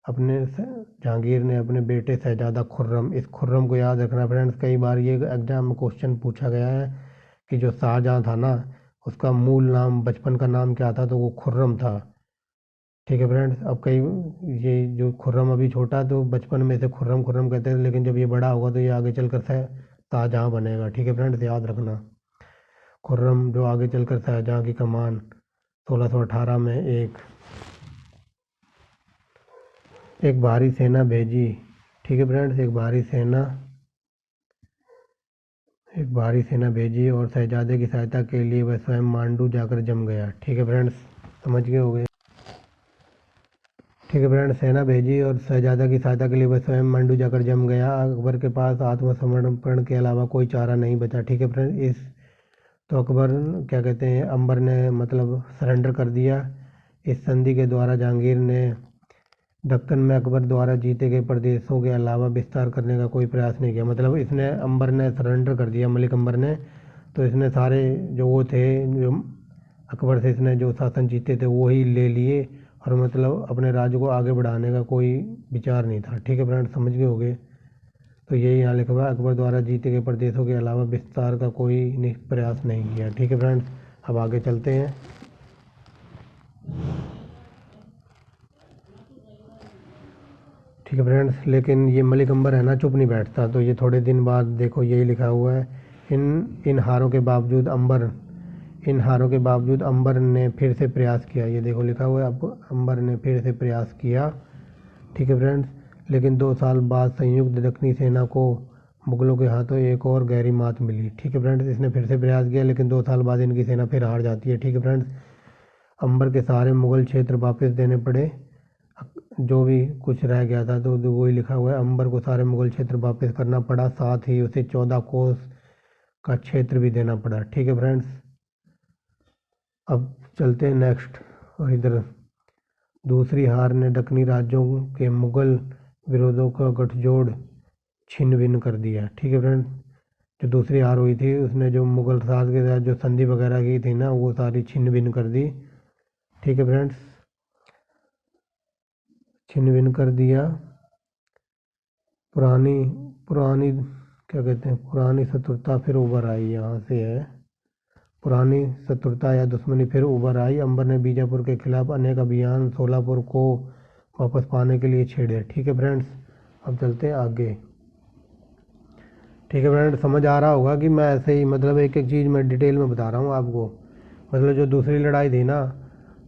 जहांगीर ने अपने बेटे शहजादा खुर्रम, इस खुर्रम को याद रखना फ्रेंड्स, कई बार ये एग्जाम में क्वेश्चन पूछा गया है कि जो शाहजहाँ था ना, उसका मूल नाम, बचपन का नाम क्या था, तो वो खुर्रम था। ठीक है फ्रेंड्स। अब कई ये जो खुर्रम अभी छोटा है तो बचपन में इसे खुर्रम खुर्रम कहते हैं, लेकिन जब ये बड़ा होगा तो ये आगे चलकर शाहजहाँ बनेगा। ठीक है फ्रेंड्स, याद रखना। खुर्रम जो आगे चलकर शाहजहाँ की कमान 1618 में एक भारी सेना भेजी। ठीक है फ्रेंड्स, एक भारी सेना भेजी और शहजादे की सहायता के लिए वह स्वयं मांडू जाकर जम गया। ठीक है फ्रेंड्स, समझ गए होंगे। ठीक है फ्रेंड्स, सेना भेजी और शहजादा की सहायता के लिए वह स्वयं मांडू जाकर जम गया। अकबर के पास आत्मसमर्पण के अलावा कोई चारा नहीं बचा। ठीक है फ्रेंड्स, तो अकबर क्या कहते हैं, अंबर ने मतलब सरेंडर कर दिया। इस संधि के द्वारा जहांगीर ने दक्कन में अकबर द्वारा जीते गए प्रदेशों के अलावा विस्तार करने का कोई प्रयास नहीं किया। मतलब इसने, अंबर ने सरेंडर कर दिया, मलिक अंबर ने, तो इसने सारे जो वो थे, जो अकबर से इसने जो शासन जीते थे वो ही ले लिए, और मतलब अपने राज्य को आगे बढ़ाने का कोई विचार नहीं था। ठीक है फ्रेंड्स, समझ गए होंगे। तो यही यहाँ लिखा हुआ है, अकबर द्वारा जीते गए प्रदेशों के अलावा विस्तार का कोई प्रयास नहीं किया। ठीक है फ्रेंड्स, अब आगे चलते हैं। ठीक है फ्रेंड्स, लेकिन ये मलिक अंबर है ना, चुप नहीं बैठता। तो ये थोड़े दिन बाद देखो यही लिखा हुआ है, इन हारों के बावजूद अंबर ने फिर से प्रयास किया। ये देखो लिखा हुआ है, अब अंबर ने फिर से प्रयास किया। ठीक है फ्रेंड्स, लेकिन 2 साल बाद संयुक्त दक्कनी सेना को मुगलों के हाथों एक और गहरी मात मिली। ठीक है फ्रेंड्स, इसने फिर से प्रयास किया, लेकिन 2 साल बाद इनकी सेना फिर हार जाती है। ठीक है फ्रेंड्स, अंबर के सारे मुगल क्षेत्र वापस देने पड़े, जो भी कुछ रह गया था तो वही लिखा हुआ है, अंबर को सारे मुगल क्षेत्र वापस करना पड़ा, साथ ही उसे 14 कोस का क्षेत्र भी देना पड़ा। ठीक है फ्रेंड्स, अब चलते हैं नेक्स्ट। और इधर दूसरी हार ने दक्कनी राज्यों के मुगल विरोधों का गठजोड़ छिन्न भिन्न कर दिया। ठीक है फ्रेंड्स, जो दूसरी हार हुई थी उसने जो मुगल साथ के साथ जो संधि वगैरह की थी ना, वो सारी छिन्न भिन्न कर दी। ठीक है फ्रेंड्स, छिन्न भिन्न कर दिया। पुरानी पुरानी क्या कहते हैं, पुरानी शत्रुता फिर उभर आई, यहाँ से है, पुरानी शत्रुता या दुश्मनी फिर उभर आई। अंबर ने बीजापुर के खिलाफ अनेक अभियान सोलापुर को वापस पाने के लिए छेड़े। ठीक है फ्रेंड्स, अब चलते हैं आगे। ठीक है फ्रेंड्स, समझ आ रहा होगा कि मैं ऐसे ही मतलब एक एक चीज़ मैं डिटेल में बता रहा हूँ आपको। मतलब जो दूसरी लड़ाई थी ना,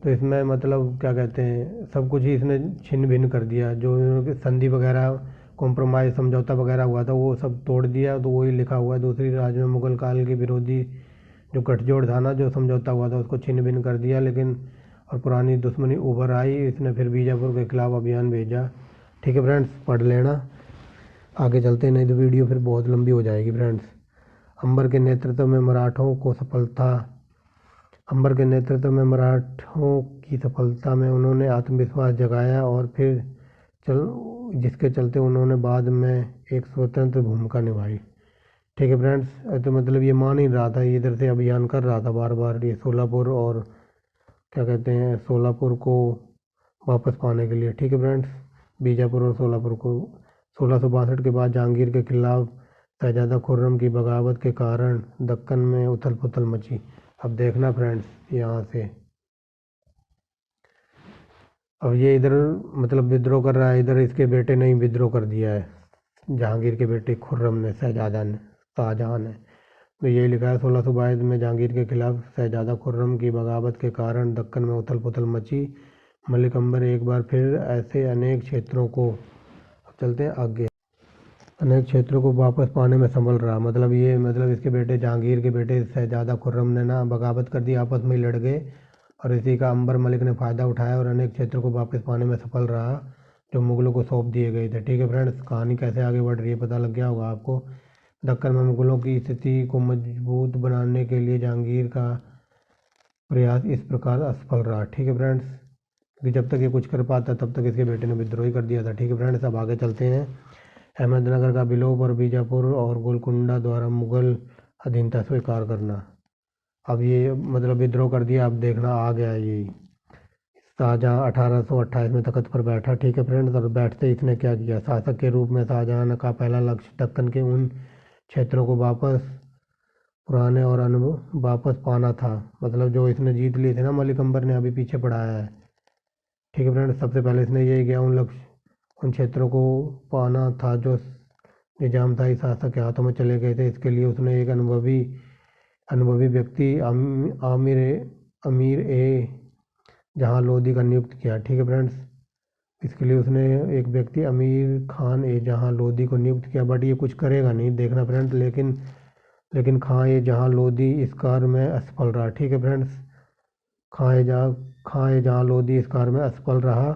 तो इसमें मतलब क्या कहते हैं, सब कुछ ही इसने छिन्न भिन्न कर दिया। जो संधि वगैरह, कॉम्प्रोमाइज़, समझौता वगैरह हुआ था वो सब तोड़ दिया। तो वही लिखा हुआ है, दूसरी राज्य में मुगल काल के विरोधी जो गठजोड़ था ना, जो समझौता हुआ था उसको छिन्न भिन्न कर दिया, लेकिन और पुरानी दुश्मनी उभर आई। इसने फिर बीजापुर के खिलाफ अभियान भेजा। ठीक है फ्रेंड्स, पढ़ लेना, आगे चलते हैं, नहीं तो वीडियो फिर बहुत लंबी हो जाएगी फ्रेंड्स। अंबर के नेतृत्व में मराठों की सफलता में उन्होंने आत्मविश्वास जगाया, और फिर जिसके चलते उन्होंने बाद में एक स्वतंत्र भूमिका निभाई। ठीक है फ्रेंड्स, तो मतलब ये मान ही रहा था, ये इधर से अभियान कर रहा था बार बार, ये सोलापुर और क्या कहते हैं, सोलापुर को वापस पाने के लिए। ठीक है फ्रेंड्स, बीजापुर और सोलापुर को 1662 के बाद जहांगीर के खिलाफ शहजादा खुर्रम की बगावत के कारण दक्कन में उथल पुथल मची। अब देखना फ्रेंड्स, यहाँ से अब ये इधर मतलब विद्रोह कर रहा है, इधर इसके बेटे ने ही विद्रोह कर दिया है, जहांगीर के बेटे खुर्रम ने, शाहजहाँ ने। तो यही लिखा है, 1622 में जहांगीर के खिलाफ शहजादा खुर्रम की बगावत के कारण दक्कन में उथल पुथल मची। मलिक अंबर एक बार फिर ऐसे अनेक क्षेत्रों को, अब चलते हैं आगे, अनेक क्षेत्रों को वापस पाने में संभल रहा। मतलब ये मतलब इसके बेटे, जहांगीर के बेटे शहजादा खुर्रम ने ना बगावत कर दी, आपस में ही लड़ गए, और इसी का अंबर मलिक ने फ़ायदा उठाया और अनेक क्षेत्रों को वापस पाने में सफल रहा, जो मुगलों को सौंप दिए गए थे। ठीक है फ्रेंड्स, कहानी कैसे आगे बढ़ रही है पता लग गया होगा आपको। दक्कन में मुगलों की स्थिति को मजबूत बनाने के लिए जहांगीर का प्रयास इस प्रकार असफल रहा। ठीक है फ्रेंड्स, क्योंकि जब तक ये कुछ कर पाता तब तक इसके बेटे ने विद्रोह ही कर दिया था। ठीक है फ्रेंड्स, अब आगे चलते हैं। अहमदनगर का विलोप और बीजापुर और गोलकुंडा द्वारा मुगल अधीनता स्वीकार करना। अब ये मतलब विद्रोह कर दिया, अब देखना आ गया, ये शाहजहाँ 1828 में तख्त पर बैठा। ठीक है फ्रेंड्स, और बैठते ही इसने क्या किया, शासक के रूप में शाहजहाँ का पहला लक्ष्य दक्कन के उन क्षेत्रों को वापस पुराने और अनुभव वापस पाना था। मतलब जो इसने जीत लिए थे ना मलिक अंबर ने, अभी पीछे पढ़ाया है। ठीक है फ्रेंड्स, सबसे पहले इसने यही किया, उन क्षेत्रों को पाना था जो निजामशाही शासक के हाथों में चले गए थे। इसके लिए उसने एक अनुभवी व्यक्ति अमीर ए जहां लोधी का नियुक्त किया। ठीक है फ्रेंड्स, इसके लिए उसने एक व्यक्ति अमीर खान ए जहां लोधी को नियुक्त किया, बट ये कुछ करेगा नहीं, देखना फ्रेंड्स। लेकिन खां ए जहां लोधी इस कार्य में असफल रहा। ठीक है फ्रेंड्स, खां ए जहां लोधी इस कार्य में असफल रहा।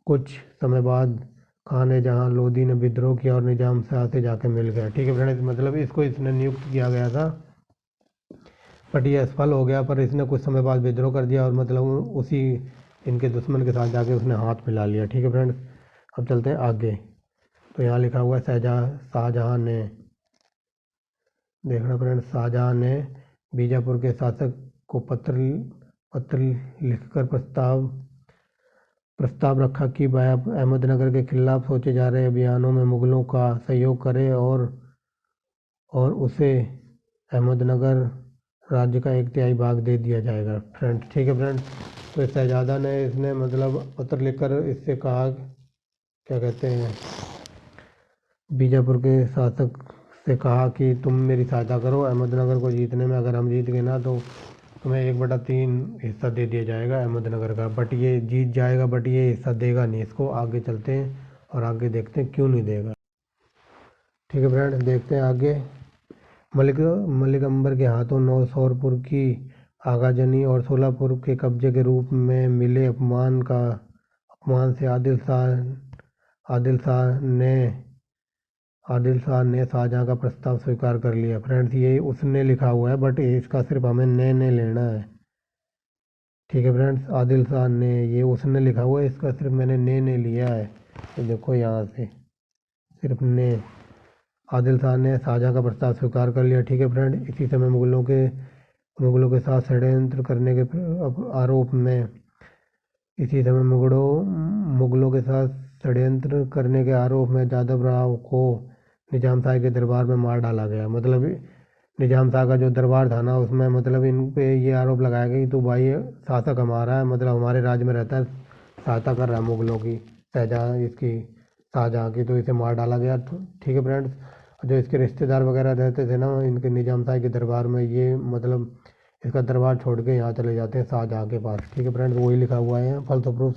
कुछ समय बाद खान ए जहां लोधी ने विद्रोह किया और निजाम शाह से जाके मिल गया। ठीक है फ्रेंड्स, मतलब इसको इसने नियुक्त किया गया था, बट ये असफल हो गया। पर इसने कुछ समय बाद विद्रोह कर दिया और मतलब उसी इनके दुश्मन के साथ जाके उसने हाथ मिला लिया। ठीक है फ्रेंड्स, अब चलते हैं आगे। तो यहाँ लिखा हुआ है शाहजहाँ ने, देखना फ्रेंड्स, शाहजहाँ ने बीजापुर के शासक को पत्र लिखकर प्रस्ताव रखा कि वह अहमदनगर के खिलाफ सोचे जा रहे अभियानों में मुगलों का सहयोग करे और उसे अहमदनगर राज्य का 1/3 भाग दे दिया जाएगा। फ्रेंड्स, ठीक है फ्रेंड्स, तो शहजादा ने इसने मतलब पत्र लिखकर इससे कहा, क्या कहते हैं, बीजापुर के शासक से कहा कि तुम मेरी सहायता करो अहमदनगर को जीतने में। अगर हम जीत गए ना तो तुम्हें 1/3 हिस्सा दे दिया जाएगा अहमदनगर का। बट ये जीत जाएगा, बट ये हिस्सा देगा नहीं इसको। आगे चलते हैं और आगे देखते हैं क्यों नहीं देगा। ठीक है फ्रेंड्स, देखते हैं आगे। मलिक अंबर के हाथों नौशौरपुर की आगाजनी और सोलापुर के कब्जे के रूप में मिले अपमान से आदिल शाह ने शाहजहाँ का प्रस्ताव स्वीकार कर लिया। फ्रेंड्स, ये उसने लिखा हुआ है, बट इसका सिर्फ हमें ने लेना है। ठीक है फ्रेंड्स, आदिल शाह ने, ये उसने लिखा हुआ है, इसका सिर्फ मैंने ने लिया है। तो देखो यहाँ से सिर्फ ने, आदिल शाह ने शाहजहाँ का प्रस्ताव स्वीकार कर लिया। ठीक है फ्रेंड, इसी समय मुगलों के साथ षड्यंत्र करने के आरोप में मुगलों के साथ षड्यंत्र करने के आरोप में जादव राव को निजाम शाह के दरबार में मार डाला गया। मतलब निजाम शाह का जो दरबार था ना, उसमें मतलब इन पे ये आरोप लगाया गया कि तू भाई शासक हमारा है, मतलब हमारे राज्य में रहता है, सहायता कर रहा है मुगलों की, शाहजहाँ की, तो इसे मार डाला गया। ठीक है फ्रेंड्स, जो इसके रिश्तेदार वगैरह रहते थे ना इनके निजाम शाह के दरबार में, ये मतलब इसका दरबार छोड़ के यहाँ चले जाते हैं शाहजहाँ के पास। ठीक है फ्रेंड्स, वही लिखा हुआ है। फलस्वरूप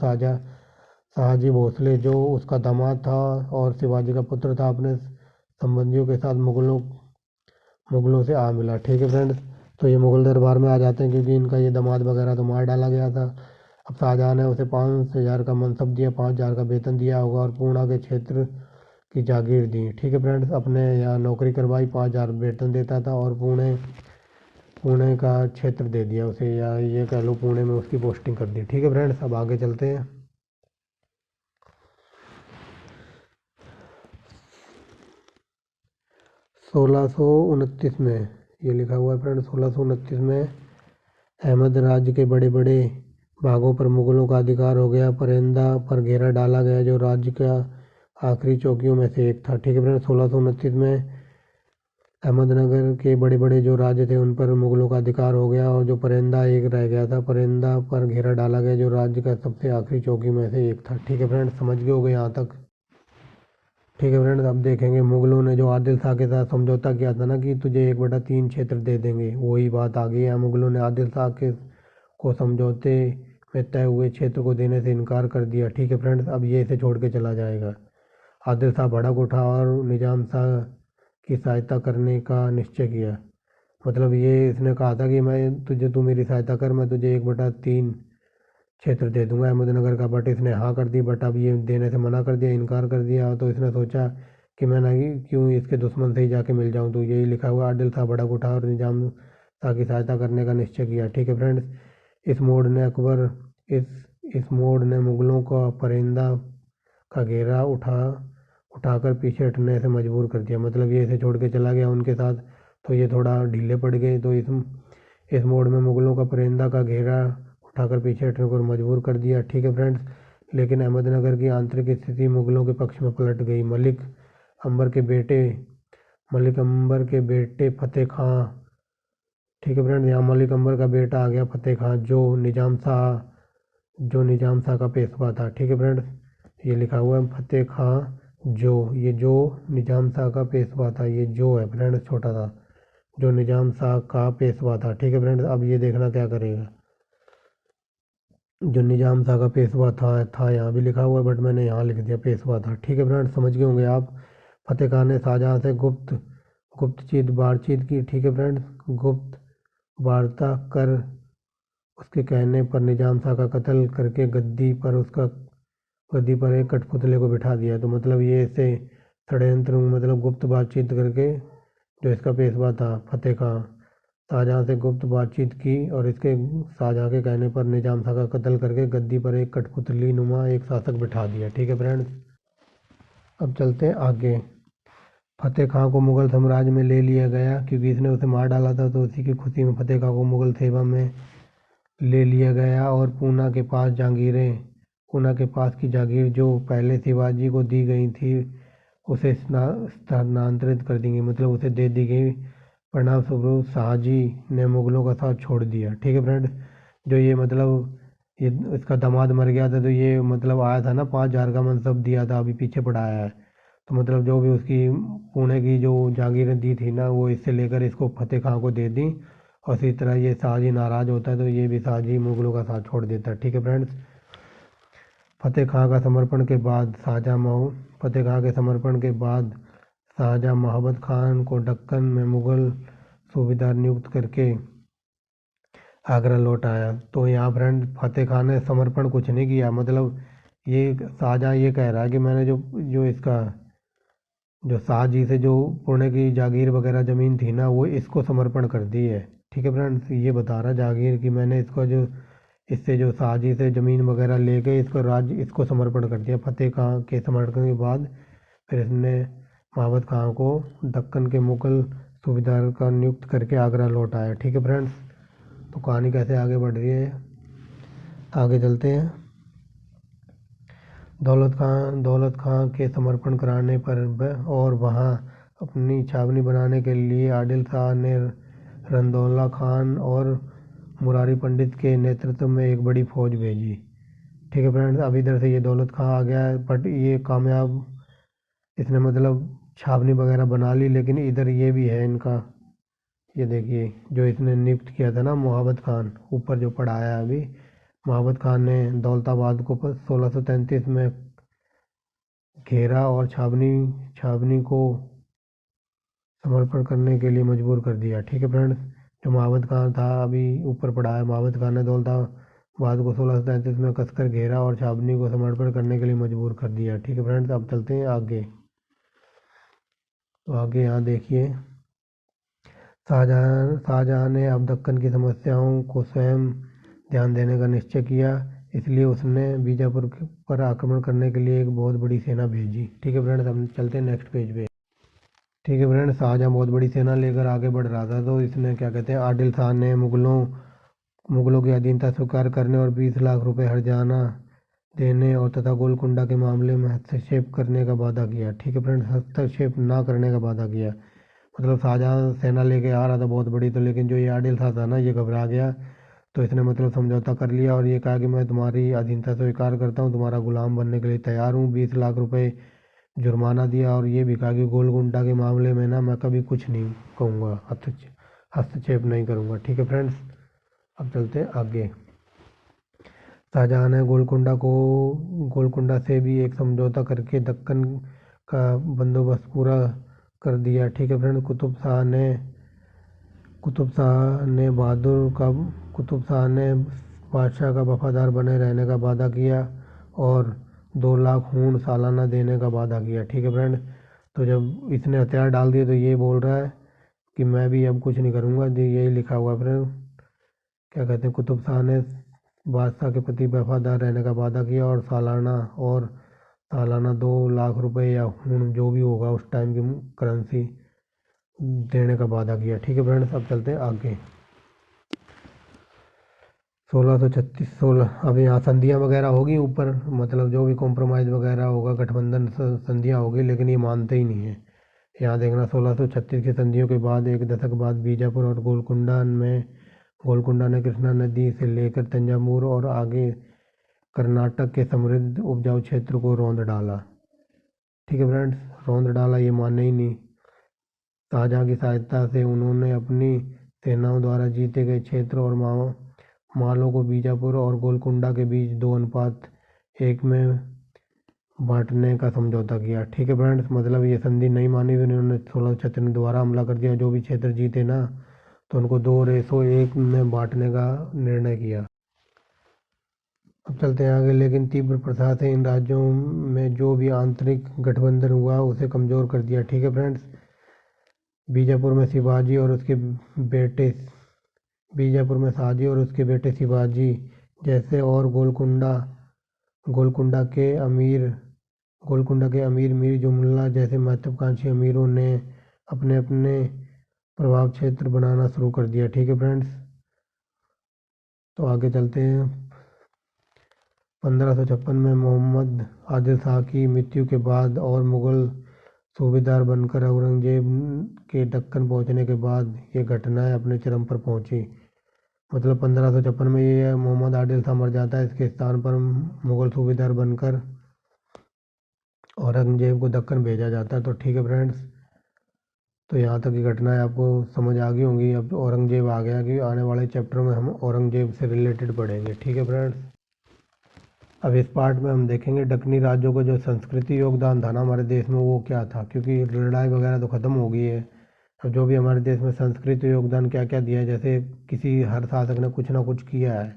शाहजी भोसले जो उसका दामाद था और शिवाजी का पुत्र था, अपने संबंधियों के साथ मुगलों से आ मिला। ठीक है फ्रेंड्स, तो ये मुगल दरबार में आ जाते हैं क्योंकि इनका ये दामाद वगैरह तो मार डाला गया था। अब शाहजहाँ ने उसे 5,000 का मनसब दिया, 5,000 का वेतन दिया होगा और पूर्णा के क्षेत्र की जागीर दी। ठीक है फ्रेंड्स, अपने यहाँ नौकरी करवाई, 5,000 वेतन देता था और पुणे का क्षेत्र दे दिया उसे, या ये कह लो पुणे में उसकी पोस्टिंग कर दी। ठीक है फ्रेंड्स, अब आगे चलते हैं। 1629 में ये लिखा हुआ है फ्रेंड्स, 1629 में अहमद राज्य के बड़े बड़े भागों पर मुगलों का अधिकार हो गया। परेंदा पर घेरा डाला गया जो राज्य का आखिरी चौकियों में से एक था। ठीक है फ्रेंड्स, 1629 में अहमदनगर के बड़े बड़े जो राज्य थे उन पर मुगलों का अधिकार हो गया और जो परेंदा एक रह गया था, परेंदा पर घेरा डाला गया जो राज्य का सबसे आखिरी चौकी में से एक था। ठीक है फ्रेंड्स, समझ गए होगे यहाँ तक। ठीक है फ्रेंड्स, अब देखेंगे मुगलों ने जो आदिल शाह के साथ समझौता किया था ना कि तुझे 1/3 क्षेत्र दे देंगे, वही बात आ गई है। मुगलों ने आदिल शाह को समझौते में तय हुए क्षेत्र को देने से इनकार कर दिया। ठीक है फ्रेंड्स, अब ये इसे छोड़ के चला जाएगा। आदिल शाह भड़क उठा और निजाम शाह की सहायता करने का निश्चय किया। मतलब ये इसने कहा था कि तू मेरी सहायता कर, मैं तुझे 1/3 क्षेत्र दे दूंगा अहमदनगर का। बट इसने हाँ कर दी, बट अब ये देने से मना कर दिया, इनकार कर दिया। तो इसने सोचा कि मैं ना क्यों इसके दुश्मन से ही जाके मिल जाऊं। तो यही लिखा हुआ, आदिल शाह भड़क उठा और निजाम शाह की सहायता करने का निश्चय किया। ठीक है फ्रेंड्स, इस मोड़ ने मुगलों का परेंदा का घेरा उठाकर पीछे हटने से मजबूर कर दिया। मतलब ये इसे छोड़ के चला गया उनके साथ, तो ये थोड़ा ढीले पड़ गए। तो इस मोड़ में मुगलों का परेंदा का घेरा उठाकर पीछे हटने को मजबूर कर दिया। ठीक है फ्रेंड्स, लेकिन अहमदनगर की आंतरिक स्थिति मुगलों के पक्ष में पलट गई। मलिक अंबर के बेटे फतेह खां, ठीक है फ्रेंड्स, यहाँ मलिक अंबर का बेटा आ गया फतेह खां, जो निजाम शाह का पेशवा था। ठीक है फ्रेंड्स, ये लिखा हुआ है फतेह खां जो निजाम शाह का पेशवा था। ये जो है फ्रेंड्स छोटा था, जो निजाम शाह का पेशवा था। ठीक है फ्रेंड्स, अब ये देखना क्या करेगा। जो निजाम शाह का पेशवा था यहाँ भी लिखा हुआ है, बट मैंने यहाँ लिख दिया पेशवा था। ठीक है फ्रेंड्स, समझ गए होंगे आप। फतेह खान ने शाहजहाँ से गुप्त बातचीत की। ठीक है फ्रेंड्स, गुप्त वार्ता कर उसके कहने पर निजाम शाह का कत्ल करके गद्दी पर एक कठपुतले को बिठा दिया। तो मतलब ये ऐसे षड्यंत्र, मतलब गुप्त बातचीत करके जो इसका पेशवा था फतेह खां, शाहजहाँ से गुप्त बातचीत की और शाहजहाँ के कहने पर निजाम शाह का कत्ल करके गद्दी पर एक कठपुतली नुमा एक शासक बिठा दिया। ठीक है फ्रेंड्स, अब चलते हैं आगे। फतेह खां को मुगल साम्राज्य में ले लिया गया, क्योंकि इसने उसे मार डाला था, तो उसी की खुशी में फतेह खां को मुगल सेवा में ले लिया गया और पूना के पास की जागीर जो पहले शिवाजी को दी गई थी उसे स्थानांतरित कर दी गई, मतलब उसे दे दी गई। परिणाम स्वरूप शाहजी ने मुगलों का साथ छोड़ दिया। ठीक है फ्रेंड्स, जो ये मतलब ये इसका दामाद मर गया था, तो ये मतलब आया था ना 5,000 का मनसब दिया था, अभी पीछे पढ़ाया है। तो मतलब जो भी उसकी पुणे की जो जागीरें दी थी ना, वो इससे लेकर इसको फतेह खां को दे दी। और इसी तरह ये शाहजी नाराज़ होता है, तो ये भी शाहजी मुगलों का साथ छोड़ देता है। ठीक है फ्रेंड्स, फतेह खां के समर्पण के बाद शाहजहाँ महाबत खान को दक्कन में मुगल सूबेदार नियुक्त करके आगरा लौट आया। तो यहाँ फ्रेंड फतेह खान ने समर्पण कुछ नहीं किया, मतलब ये शाहजहाँ ये कह रहा है कि मैंने जो शाहजी से जो पुणे की जागीर वगैरह ज़मीन थी ना, वो इसको समर्पण कर दी है। ठीक है फ्रेंड्स, ये बता रहा जागीर कि मैंने इससे जो शाहजी से ज़मीन वगैरह लेके इसको समर्पण कर दिया। फतेह खां के समर्पण के बाद फिर इसने महाबत खां को दक्कन के मुगल सूबेदार का नियुक्त करके आगरा लौट आया। ठीक है फ्रेंड्स, तो कहानी कैसे आगे बढ़ रही है, आगे चलते हैं। दौलत खां के समर्पण कराने पर और वहाँ अपनी छावनी बनाने के लिए आदिल शाह ने रंदौला खान और मुरारी पंडित के नेतृत्व में एक बड़ी फौज भेजी। ठीक है फ्रेंड्स, अब इधर से ये दौलत खां आ गया है, बट ये कामयाब, इसने मतलब छावनी वगैरह बना ली, लेकिन इधर ये भी है इनका, ये देखिए जो इसने नियुक्त किया था ना महाबत खान, ऊपर जो पढ़ाया है अभी, महाबत खान ने दौलताबाद को 1633 में घेरा और छावनी को समर्पण करने के लिए मजबूर कर दिया। ठीक है फ्रेंड्स, जो महाबत खान था अभी ऊपर पढ़ाया, महाबत खान ने दौलताबाद को 1633 में कसकर घेरा और छावनी को समर्पण करने के लिए मजबूर कर दिया। ठीक है फ्रेंड्स, अब चलते हैं आगे। तो आगे यहाँ देखिए, शाहजहाँ ने अब दक्कन की समस्याओं को स्वयं ध्यान देने का निश्चय किया, इसलिए उसने बीजापुर पर आक्रमण करने के लिए एक बहुत बड़ी सेना भेजी। ठीक है फ्रेंड्स, हम चलते हैं नेक्स्ट पेज पे। ठीक है फ्रेंड्स, शाहजहाँ बहुत बड़ी सेना लेकर आगे बढ़ रहा था, तो इसने क्या कहते हैं, आदिल शाह ने मुगलों की अधीनता स्वीकार करने और 20 लाख रुपए हर्जाना देने और तथा गोलकुंडा के मामले में हस्तक्षेप करने का वादा किया। ठीक है फ्रेंड्स, हस्तक्षेप ना करने का वादा किया, मतलब शाहजहाँ सेना लेके आ रहा था बहुत बड़ी, तो लेकिन जो ये आदिल शाह था ना, ये घबरा गया, तो इसने मतलब समझौता कर लिया और ये कहा कि मैं तुम्हारी अधीनता स्वीकार करता हूँ, तुम्हारा गुलाम बनने के लिए तैयार हूँ। 20 लाख रुपए जुर्माना दिया और ये भी कहा कि गोलकुंडा के मामले में ना मैं कभी कुछ नहीं कहूँगा, हस्तक्षेप नहीं करूँगा। ठीक है फ्रेंड्स, अब चलते हैं आगे। शाहजहाँ ने गोलकुंडा से भी एक समझौता करके दक्कन का बंदोबस्त पूरा कर दिया। ठीक है फ्रेंड, कुतुब शाह ने बादशाह का वफादार बने रहने का वादा किया और 2 लाख ऊँट सालाना देने का वादा किया। ठीक है फ्रेंड, तो जब इसने हथियार डाल दिए तो ये बोल रहा है कि मैं भी अब कुछ नहीं करूँगा, यही लिखा हुआ फ्रेंड। क्या कहते हैं, कुतुब शाह ने बादशाह के प्रति वफादार रहने का वादा किया और सालाना 2 लाख रुपए या ऊँट जो भी होगा उस टाइम की करेंसी देने का वादा किया। ठीक है फ्रेंड्स, अब चलते हैं आगे। 1636 16 अब यहाँ संधियाँ वगैरह होगी ऊपर, मतलब जो भी कॉम्प्रोमाइज़ वगैरह होगा, गठबंधन संधियाँ होगी, लेकिन ये मानते ही नहीं है। यहाँ देखना 1636 की संधियों के बाद एक दशक बाद बीजापुर और गोलकुंडा ने कृष्णा नदी से लेकर तंजावुर और आगे कर्नाटक के समृद्ध उपजाऊ क्षेत्र को रौंद डाला। ठीक है फ्रेंड्स, रौंद डाला ये माने ही नहीं। शाहजहाँ की सहायता से उन्होंने अपनी सेनाओं द्वारा जीते गए क्षेत्र और मालों को बीजापुर और गोलकुंडा के बीच 2:1 में बांटने का समझौता किया। ठीक है फ्रेंड्स, मतलब ये संधि नहीं मानी, फिर उन्होंने 1636 में दोबारा हमला कर दिया। जो भी क्षेत्र जीते ना, तो उनको 2:1 में बांटने का निर्णय किया। अब चलते हैं आगे। लेकिन तीव्र प्रसार से इन राज्यों में जो भी आंतरिक गठबंधन हुआ उसे कमज़ोर कर दिया। ठीक है फ्रेंड्स, बीजापुर में शिवाजी और उसके बेटे शिवाजी जैसे और गोलकुंडा के अमीर मीर जुमला जैसे महत्वाकांक्षी अमीरों ने अपने अपने प्रभाव क्षेत्र बनाना शुरू कर दिया। ठीक है फ्रेंड्स, तो आगे चलते हैं। 1556 में मोहम्मद आदिल शाह की मृत्यु के बाद और मुगल सूबेदार बनकर औरंगजेब के दक्कन पहुंचने के बाद ये घटनाएं अपने चरम पर पहुंची। मतलब 1556 में ये मोहम्मद आदिल शाह मर जाता है, इसके स्थान पर मुगल सूबेदार बनकर औरंगजेब को दक्कन भेजा जाता है। तो ठीक है फ्रेंड्स, तो यहाँ तक की घटनाएं आपको समझ आ गई होंगी। अब औरंगजेब आ गया कि आने वाले चैप्टर में हम औरंगजेब से रिलेटेड पढ़ेंगे। ठीक है फ्रेंड्स, अब इस पार्ट में हम देखेंगे दक्कनी राज्यों का जो संस्कृति योगदान था ना हमारे देश में, वो क्या था, क्योंकि लड़ाई वगैरह तो ख़त्म हो गई है। अब जो भी हमारे देश में संस्कृति योगदान क्या क्या दिया है, जैसे किसी हर शासक ने कुछ ना कुछ किया है।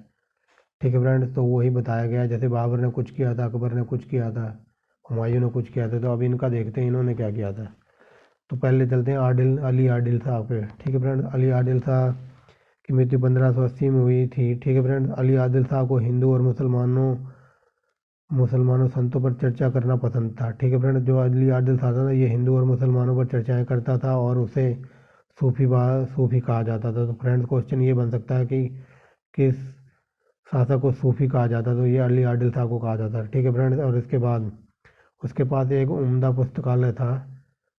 ठीक है फ्रेंड्स, तो वही बताया गया है। जैसे बाबर ने कुछ किया था, अकबर ने कुछ किया था, हुमायूं ने कुछ किया था। तो अब इनका देखते हैं इन्होंने क्या किया था। तो पहले चलते हैं अली आदिल शाह पे। ठीक है फ्रेंड्स, अली आदिल शाह की मृत्यु 1580 में हुई थी। ठीक है फ्रेंड्स, अली आदिल शाह को हिंदू और मुसलमानों संतों पर चर्चा करना पसंद था। ठीक है फ्रेंड्स, जो अली आदिल शाह था ना, ये हिंदू और मुसलमानों पर चर्चाएं करता था और उसे सूफी कहा जाता था। तो फ्रेंड्स, क्वेश्चन ये बन सकता है कि किस शासक को सूफी कहा जाता, तो ये अली आदिल शाह को कहा जाता। ठीक है फ्रेंड्स, और इसके बाद उसके पास एक उम्दा पुस्तकालय था।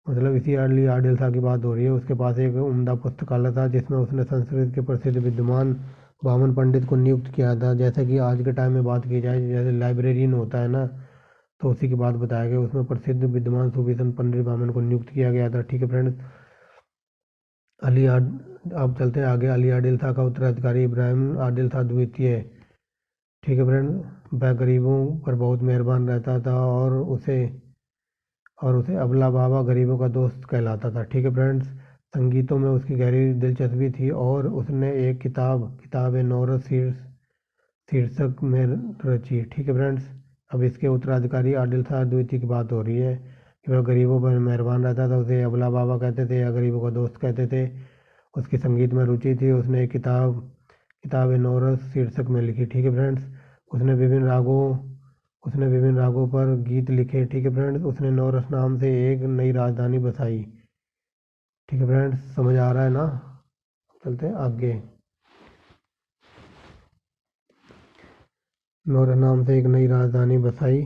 मतलब इसी अली आदिल शाह की बात हो रही है। उसके पास एक उम्दा पुस्तकालय था जिसमें उसने संस्कृत के प्रसिद्ध विद्वान बामन पंडित को नियुक्त किया था। जैसे कि आज के टाइम में बात की जाए, जैसे लाइब्रेरियन होता है ना, तो उसी की बात बताया गया। उसमें प्रसिद्ध विद्वान सूफी संत पंडित बामन को नियुक्त किया गया था। ठीक है फ्रेंड्स, अब चलते हैं आगे। अली आदिल शाह का उत्तराधिकारी इब्राहिम आदिल शाह द्वितीय। ठीक है फ्रेंड्स, वह गरीबों पर बहुत मेहरबान रहता था और उसे अबला बाबा गरीबों का दोस्त कहलाता था। ठीक है फ्रेंड्स, संगीतों में उसकी गहरी दिलचस्पी थी और उसने एक किताब नौरत शीर्षक में रची। ठीक है फ्रेंड्स, अब इसके उत्तराधिकारी आदिल शाह द्वितीय की बात हो रही है कि वह गरीबों पर मेहरबान रहता था, उसे अबला बाबा कहते थे या गरीबों का दोस्त कहते थे। उसकी संगीत में रुचि थी। उसने एक किताब नौरत शीर्षक में लिखी। ठीक है फ्रेंड्स, उसने विभिन्न रागों पर गीत लिखे। ठीक है फ्रेंड्स, उसने नौरस नाम से एक नई राजधानी बसाई। ठीक है फ्रेंड्स, समझ आ रहा है ना। चलते हैं आगे। नौरस नाम से एक नई राजधानी बसाई।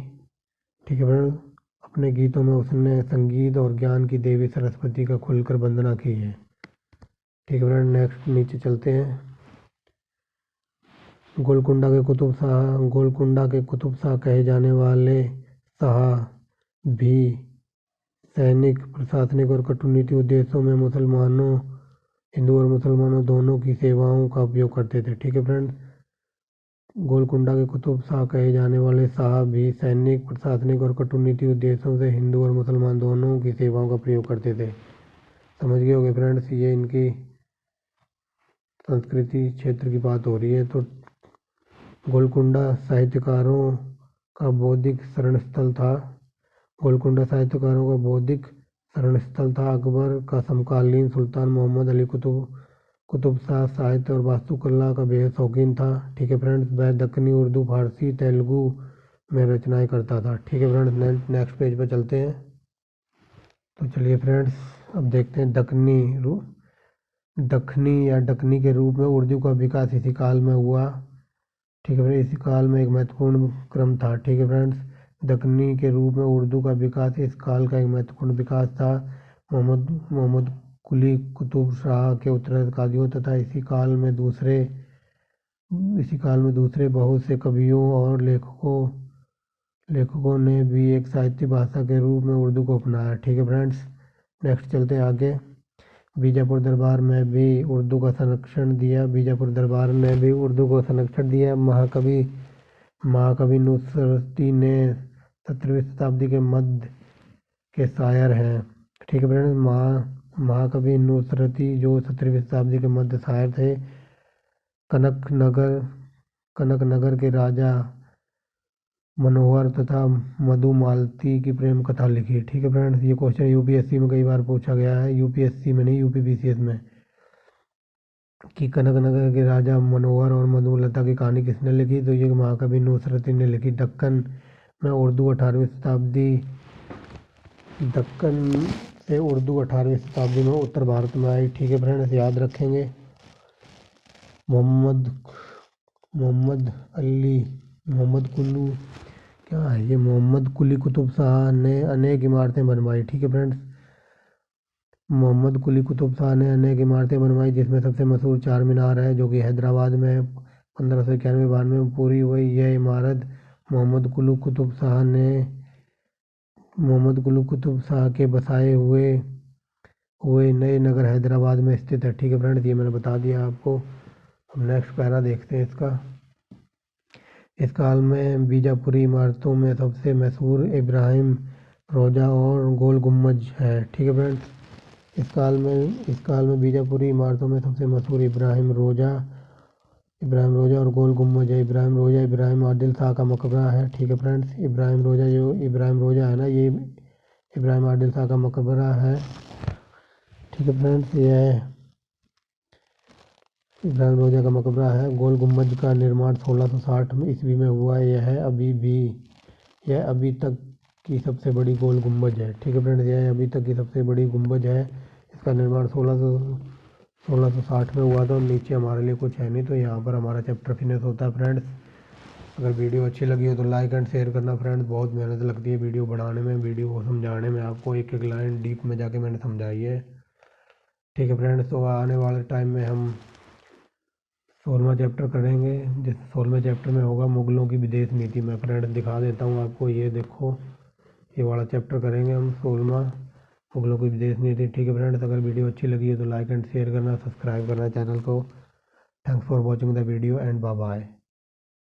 ठीक है फ्रेंड्स, अपने गीतों में उसने संगीत और ज्ञान की देवी सरस्वती का खुलकर वंदना की है। ठीक है फ्रेंड, नेक्स्ट नीचे चलते हैं। गोलकुंडा के कुतुब शाह कहे जाने वाले शाह भी सैनिक, प्रशासनिक और कूटनीतिक उद्देश्यों में हिंदू और मुसलमानों दोनों की सेवाओं का उपयोग करते थे। ठीक है फ्रेंड्स, गोलकुंडा के कुतुब शाह कहे जाने वाले शाह भी सैनिक, प्रशासनिक और कूटनीतिक उद्देश्यों से हिंदू और मुसलमान दोनों की सेवाओं का प्रयोग करते थे। समझ गए होंगे फ्रेंड्स, ये इनकी संस्कृति क्षेत्र की बात हो रही है। तो गोलकुंडा साहित्यकारों का बौद्धिक शरणस्थल था। अकबर का समकालीन सुल्तान मोहम्मद अली कुतुब शाह साहित्य और वास्तुकला का बेहद शौकीन था। ठीक है फ्रेंड्स, वह दक्कनी, उर्दू, फारसी, तेलुगु में रचनाएं करता था। ठीक है फ्रेंड्स, नेक्स्ट पेज पर चलते हैं। तो चलिए फ्रेंड्स, अब देखते हैं दक्कनी के रूप में उर्दू का विकास इसी काल में हुआ। ठीक है फ्रेंड्स, इसी काल में एक महत्वपूर्ण क्रम था। ठीक है फ्रेंड्स, दक्कनी के रूप में उर्दू का विकास इस काल का एक महत्वपूर्ण विकास था। मोहम्मद कुली कुतुब शाह के उत्तराधिकारियों तथा इसी काल में दूसरे बहुत से कवियों और लेखकों ने भी एक साहित्य भाषा के रूप में उर्दू को अपनाया। ठीक है फ्रेंड्स, नेक्स्ट चलते हैं आगे। बीजापुर दरबार में भी उर्दू का संरक्षण दिया। महाकवि नुसरती ने 17वीं शताब्दी के मध्य के शायर हैं। ठीक है फ्रेंड्स, महाकवि नुसरती जो 17वीं शताब्दी के मध्य शायर थे, कनकनगर के राजा मनोहर तथा मधुमालती की प्रेम कथा लिखी। ठीक है फ्रेंड्स, ये क्वेश्चन यूपीएससी में कई बार पूछा गया है, यूपीएससी में नहीं, यूपीपीसीएस में, कि कनकनगर के राजा मनोहर और मधुमालती की कहानी किसने लिखी, तो ये महाकवि नुसरती ने लिखी। दक्कन से उर्दू 18वीं शताब्दी में उत्तर भारत में आई। ठीक है फ्रेंड्स, याद रखेंगे। मोहम्मद कुली कुतुब शाह ने अनेक इमारतें बनवाई। ठीक है फ्रेंड्स, मोहम्मद कुली कुतुब शाह ने अनेक इमारतें बनवाई, जिसमें सबसे मशहूर चार मीनार है, जो कि हैदराबाद में 1591-92 में पूरी हुई। यह इमारत मोहम्मद कुली कुतुब शाह के बसाए हुए नए नगर हैदराबाद में स्थित है। ठीक है फ्रेंड्स, ये मैंने बता दिया आपको। हम नेक्स्ट पैरा देखते हैं इसका। इस काल में बीजापुरी इमारतों में सबसे मशहूर इब्राहिम रोजा और गोल गुम्बज है। ठीक है फ्रेंड्स, इस काल में बीजापुरी इमारतों में सबसे मशहूर इब्राहिम रोजा और गोल गुम्बज है। इब्राहिम आदिल शाह का मकबरा है। ठीक है फ्रेंड्स, इब्राहिम रोजा है ना, ये इब्राहिम आदिल शाह का मकबरा है। ठीक है फ्रेंड्स, यह इब्राहिम रोजा का मकबरा है। गोल गुम्बज का निर्माण 1660 ईस्वी में हुआ। यह अभी तक की सबसे बड़ी गोल गुम्बज है। ठीक है फ्रेंड्स, यह अभी तक की सबसे बड़ी गुम्बज है। इसका निर्माण 1660 में हुआ था। और नीचे हमारे लिए कुछ है नहीं, तो यहाँ पर हमारा चैप्टर फिनिश होता है फ्रेंड्स। अगर वीडियो अच्छी लगी हो तो लाइक एंड शेयर करना फ्रेंड्स। बहुत मेहनत लगती है वीडियो बनाने में, वीडियो को समझाने में, आपको एक एक लाइन डीप में जाके मैंने समझाई है। ठीक है फ्रेंड्स, तो आने वाले टाइम में हम 16वां चैप्टर करेंगे, जिस 16वें चैप्टर में होगा मुगलों की विदेश नीति। मैं फ्रेंड्स दिखा देता हूँ आपको, ये देखो, ये वाला चैप्टर करेंगे हम 16वां, मुगलों की विदेश नीति। ठीक है फ्रेंड्स, अगर वीडियो अच्छी लगी है तो लाइक एंड शेयर करना, सब्सक्राइब करना चैनल को। Thanks for watching the video and bye bye.